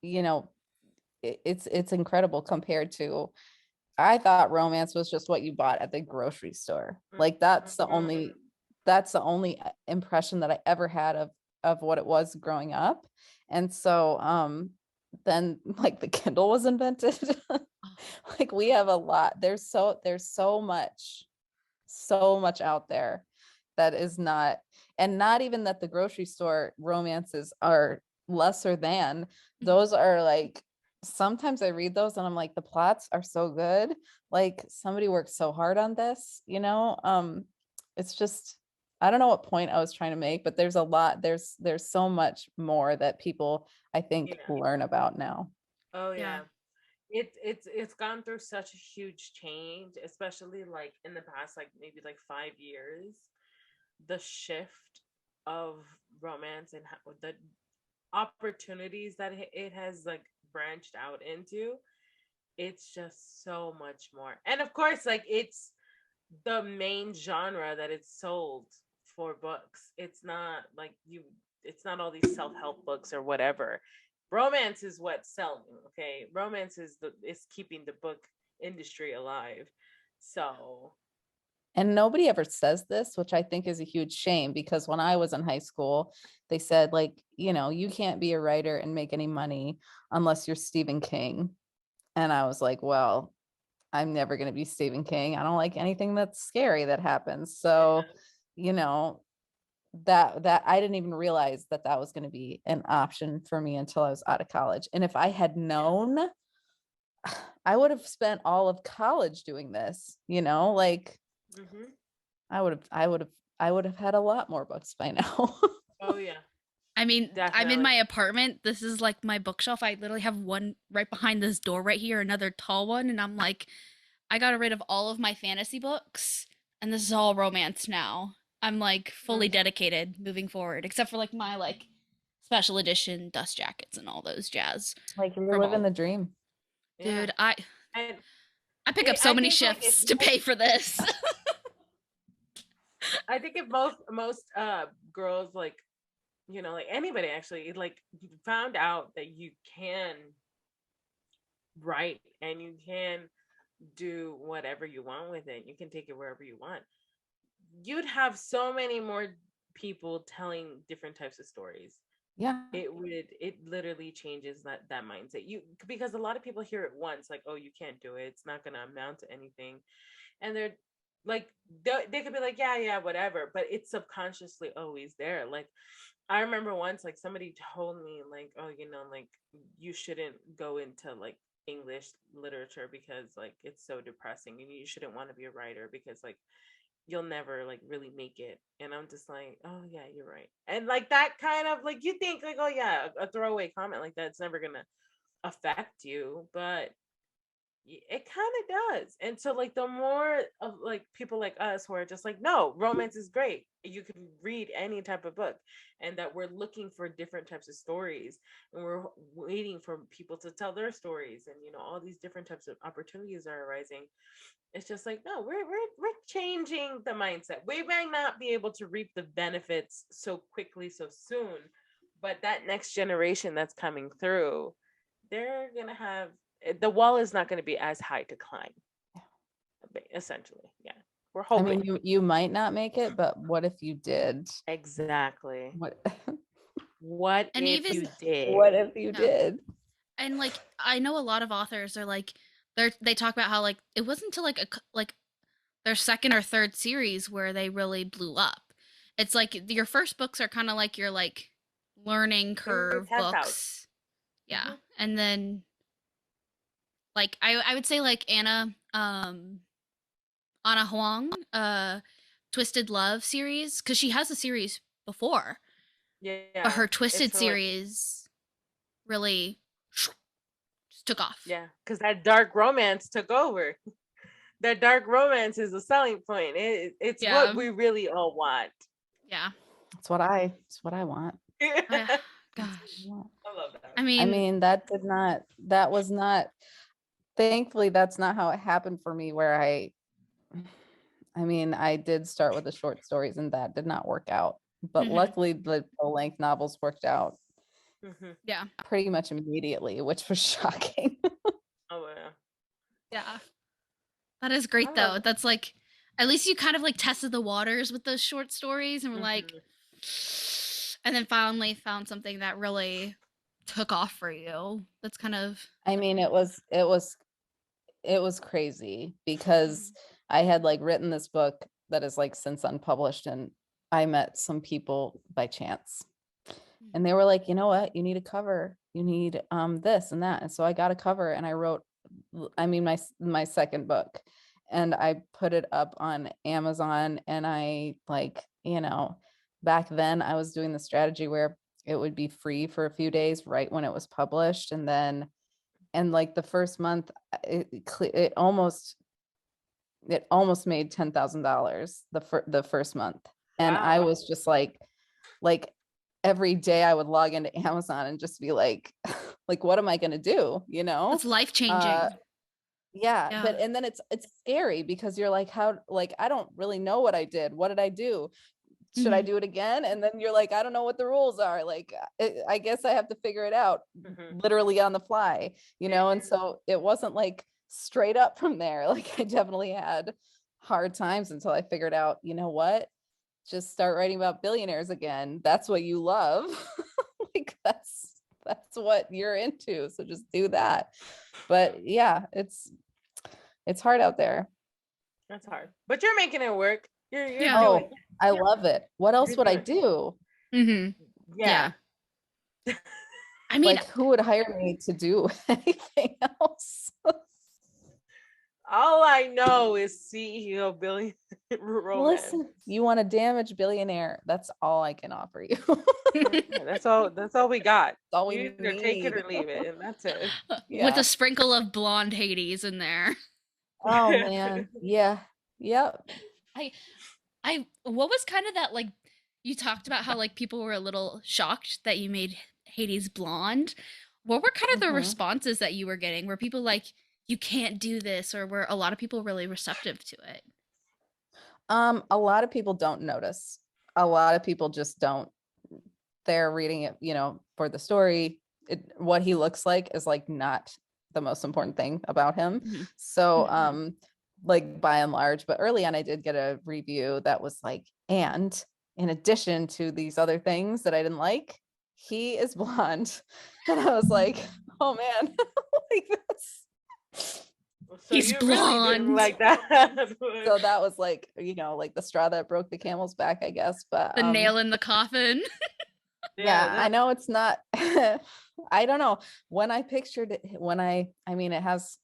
you know, it's incredible compared to, I thought romance was just what you bought at the grocery store. Like Mhm. that's the only impression that I ever had of what it was growing up. And so then like the Kindle was invented. Like we have a lot. There's so much out there that is not, and not even that the grocery store romances are lesser than, those are like, sometimes I read those and I'm like, the plots are so good, like somebody worked so hard on this, it's just, I don't know what point I was trying to make, but there's a lot, there's so much more that people I think Yeah. learn about now. Oh Yeah. yeah. It's gone through such a huge change, especially like in the past like maybe like 5 years. The shift of romance and how, the opportunities that it has like branched out into, it's just so much more. And of course, like it's the main genre that it's sold for books. It's not like it's not all these self-help books or whatever. Romance is what's selling, okay? Romance is keeping the book industry alive. So, And nobody ever says this, which I think is a huge shame, because when I was in high school, they said, like, you can't be a writer and make any money unless you're Stephen King. And I was like, well, I'm never going to be Stephen King. I don't like anything that's scary that happens. So, you know, that I didn't even realize that that was going to be an option for me until I was out of college. And if I had known, I would have spent all of college doing this, like hmm I would have had a lot more books by now. oh yeah, I mean, I'm in definitely. my apartment. This is like my bookshelf. I literally have one right behind this door right here, another tall one, and I'm like, I got rid of all of my fantasy books, and this is all romance now. I'm like fully Mhm. dedicated moving forward, except for like my like special edition dust jackets and all those jazz Like you're from living all. the dream. Yeah, Dude, I and I pick up so I many think like if shifts to pay for this. I think if most girls like like anybody actually like found out that you can write and you can do whatever you want with it, you can take it wherever you want, you'd have so many more people telling different types of stories. Yeah. It literally changes that mindset, you because a lot of people hear it once like, oh, you can't do it, it's not going to amount to anything, and they're like they could be like, yeah, yeah, whatever, but it's subconsciously always there. Like I remember once like somebody told me like, oh, like you shouldn't go into like English literature because like it's so depressing and you shouldn't want to be a writer because like you'll never like really make it. And I'm just like, oh yeah, you're right. And like that kind of like you think like, oh yeah, a throwaway comment like that's never gonna affect you, but it kind of does. And so like the more of like people like us who are just like, no, romance is great, you can read any type of book, and that we're looking for different types of stories and we're waiting for people to tell their stories, and all these different types of opportunities are arising. It's just like, no, we're changing the mindset. We may not be able to reap the benefits so quickly so soon, but that next generation that's coming through, they're gonna have, the wall is not going to be as high to climb, essentially. Yeah, we're I mean, hoping. you might not make it, but what if you did? Exactly. What What And if even you did? what if you yeah. did? And like I know a lot of authors are like they talk about how like it wasn't until like their second or third series where they really blew up. It's like your first books are kind of like your like learning Your curve test out. books. Yeah. And then like I would say like Anna Huang, Twisted Love series, because she has a series before, but Yeah, her Twisted it's like, series really just took off. yeah, because that dark romance took over. That dark romance is a selling point. It's Yeah. what we really all want. Yeah. It's what I want. Gosh. I love that. I I mean, mean, that was not, thankfully, that's not how it happened for me, where I mean, I did start with the short stories and that did not work out. But luckily, the full-length novels worked out yeah. pretty much immediately, which was shocking. Oh, yeah. Yeah. That is great though. That's like at least you kind of like tested the waters with those short stories and were like and then finally found something that really took off for you. That's kind of I mean, it was crazy because I had like written this book that is like since unpublished, and I met some people by chance and they were like, you know what, you need a cover, you need this and that. And so I got a cover and I wrote, I mean, my second book, and I put it up on Amazon. And I like, back then I was doing the strategy where it would be free for a few days right when it was published, and then like the first month it almost made $10,000 the first month. And I was just like every day I would log into Amazon and just be like like, what am I going to do? it's life changing. Yeah. But and then it's scary because you're like, how, like, I don't really know what I did. What did I do? Should I do it again? And then you're like, I don't know what the rules are. Like, I guess I have to figure it out literally on the fly, And so it wasn't like straight up from there. Like, I definitely had hard times until I figured out, you know what? Just start writing about billionaires again. That's what you love. Like, that's what you're into. So just do that. But yeah, it's hard out there. That's hard, but you're making it work. You're doing it. I love it. What else would I do? Yeah. I mean, like, who would hire me to do anything else? All I know is CEO billion romance. Listen, you want a damaged billionaire? That's all I can offer you. That's all we got. All we you either take it or leave it, and that's it. With a sprinkle of blonde Hades in there. Oh man, yeah, yep. What was kind of that, like, you talked about how like people were a little shocked that you made Hades blonde. What were kind of the responses that you were getting? Were people like, you can't do this, or were a lot of people really receptive to it? A lot of people don't notice. A lot of people just don't. They're reading it, for the story. What he looks like is like not the most important thing about him. So like by and large, but early on I did get a review that was like, and in addition to these other things that I didn't like, he is blonde. And I was like, oh man, like that's, so he's blonde, really like that. So that was like, like the straw that broke the camel's back, I guess. But the nail in the coffin. Yeah, I know it's not. I don't know, when I pictured it, I mean, it has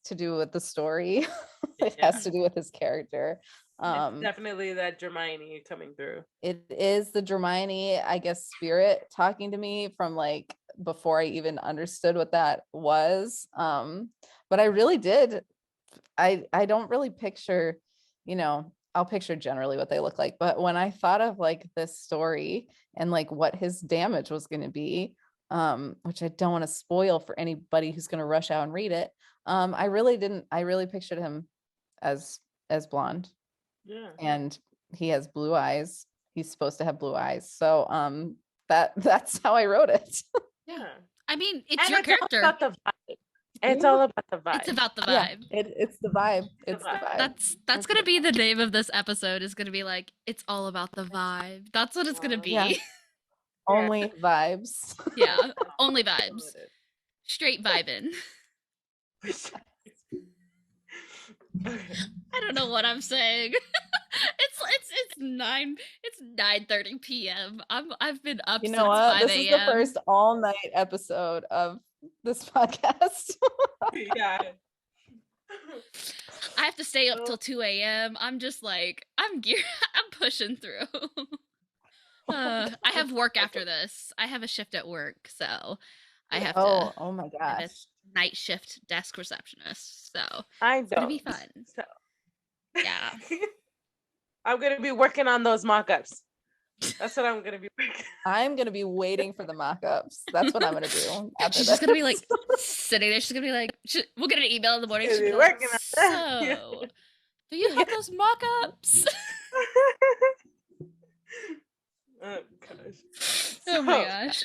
to do with the story. It has to do with his character. It's definitely that Hermione coming through. It is the Hermione, I guess, spirit talking to me from like before I even understood what that was. But I really did. I don't really picture, I'll picture generally what they look like. But when I thought of like this story and like what his damage was going to be, which I don't want to spoil for anybody who's going to rush out and read it. I really pictured him as blonde. Yeah. And he has blue eyes. He's supposed to have blue eyes. So that's how I wrote it. Yeah. I mean, it's your character. All about the vibe. It's all about the vibe. It's about the vibe. Yeah, it's the vibe. It's the vibe. That's gonna be the name of this episode. Is gonna be like, it's all about the vibe. That's what it's gonna be. Yeah. Only vibes. Yeah, only vibes. Straight vibing. Okay. I don't know what I'm saying. It's 9:30 p.m. I've been up You since know what? 5 This is the a.m. first all night episode of this podcast. Yeah. I have to stay up till 2 a.m. I'm just like I'm pushing through. I have work after this. I have a shift at work, so I have to Oh my I'm a gosh. night shift desk receptionist. So I it's gonna be don't. fun. So Yeah. I'm gonna be working on those mock-ups. That's what I'm gonna be working. I'm gonna be waiting for the mock-ups. That's what I'm gonna do after She's this. just gonna be like sitting there. She's gonna be like, we'll get an email in the morning. Gonna She'll be be like, working on that. Yeah. so, do you have those mock-ups? Oh gosh. Oh my gosh.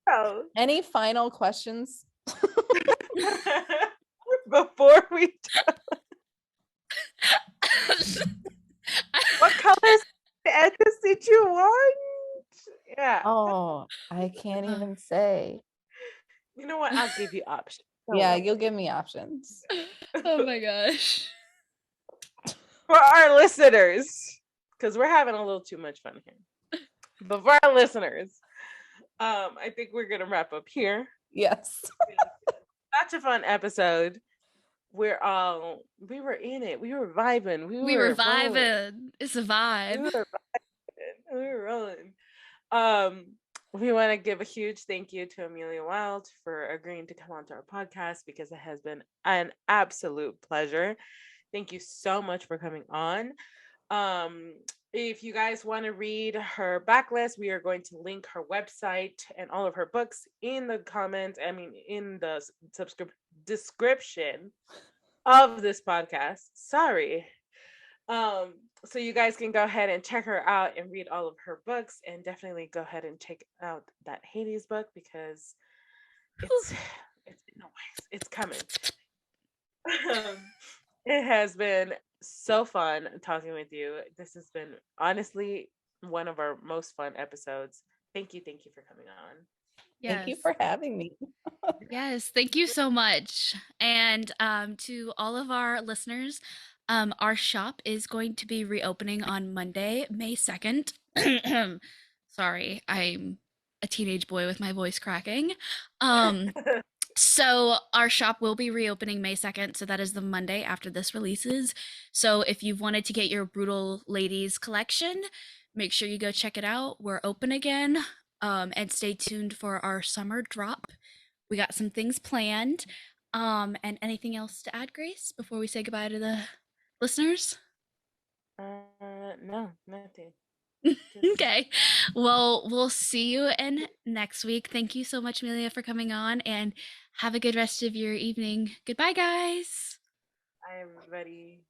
So, Any final questions? before we what colors edges did you want? Yeah. Oh, I can't even say. You know what? I'll give you options. Don't Yeah, worry. you'll give me options. Oh my gosh. For our listeners, because we're having a little too much fun here. But for our listeners, I think we're gonna wrap up here. Yes. Such a fun episode. We were in it. We were vibing. We were rolling. vibing. It's a We vibe. were vibing. We were rolling. We want to give a huge thank you to Amelia Wilde for agreeing to come onto our podcast because it has been an absolute pleasure. Thank you so much for coming on. If you guys want to read her backlist, we are going to link her website and all of her books in the comments. I mean, in the description of this podcast. Sorry. So you guys can go ahead and check her out and read all of her books, and definitely go ahead and check out that Hades book because it's coming. It has been so fun talking with you. This has been honestly one of our most fun episodes. Thank you for coming on. Yes. Thank you for having me. Yes, thank you so much. And to all of our listeners, our shop is going to be reopening on Monday, May 2nd. Sorry, I'm a teenage boy with my voice cracking. So our shop will be reopening May 2nd, so that is the Monday after this releases. So if you've wanted to get your Brutal Ladies collection, make sure you go check it out. We're open again. And stay tuned for our summer drop. We got some things planned. And anything else to add, Grace, before we say goodbye to the listeners? No, nothing. Okay. Well, we'll see you in next week. Thank you so much, Amelia, for coming on, and have a good rest of your evening. Goodbye, guys. Bye, everybody.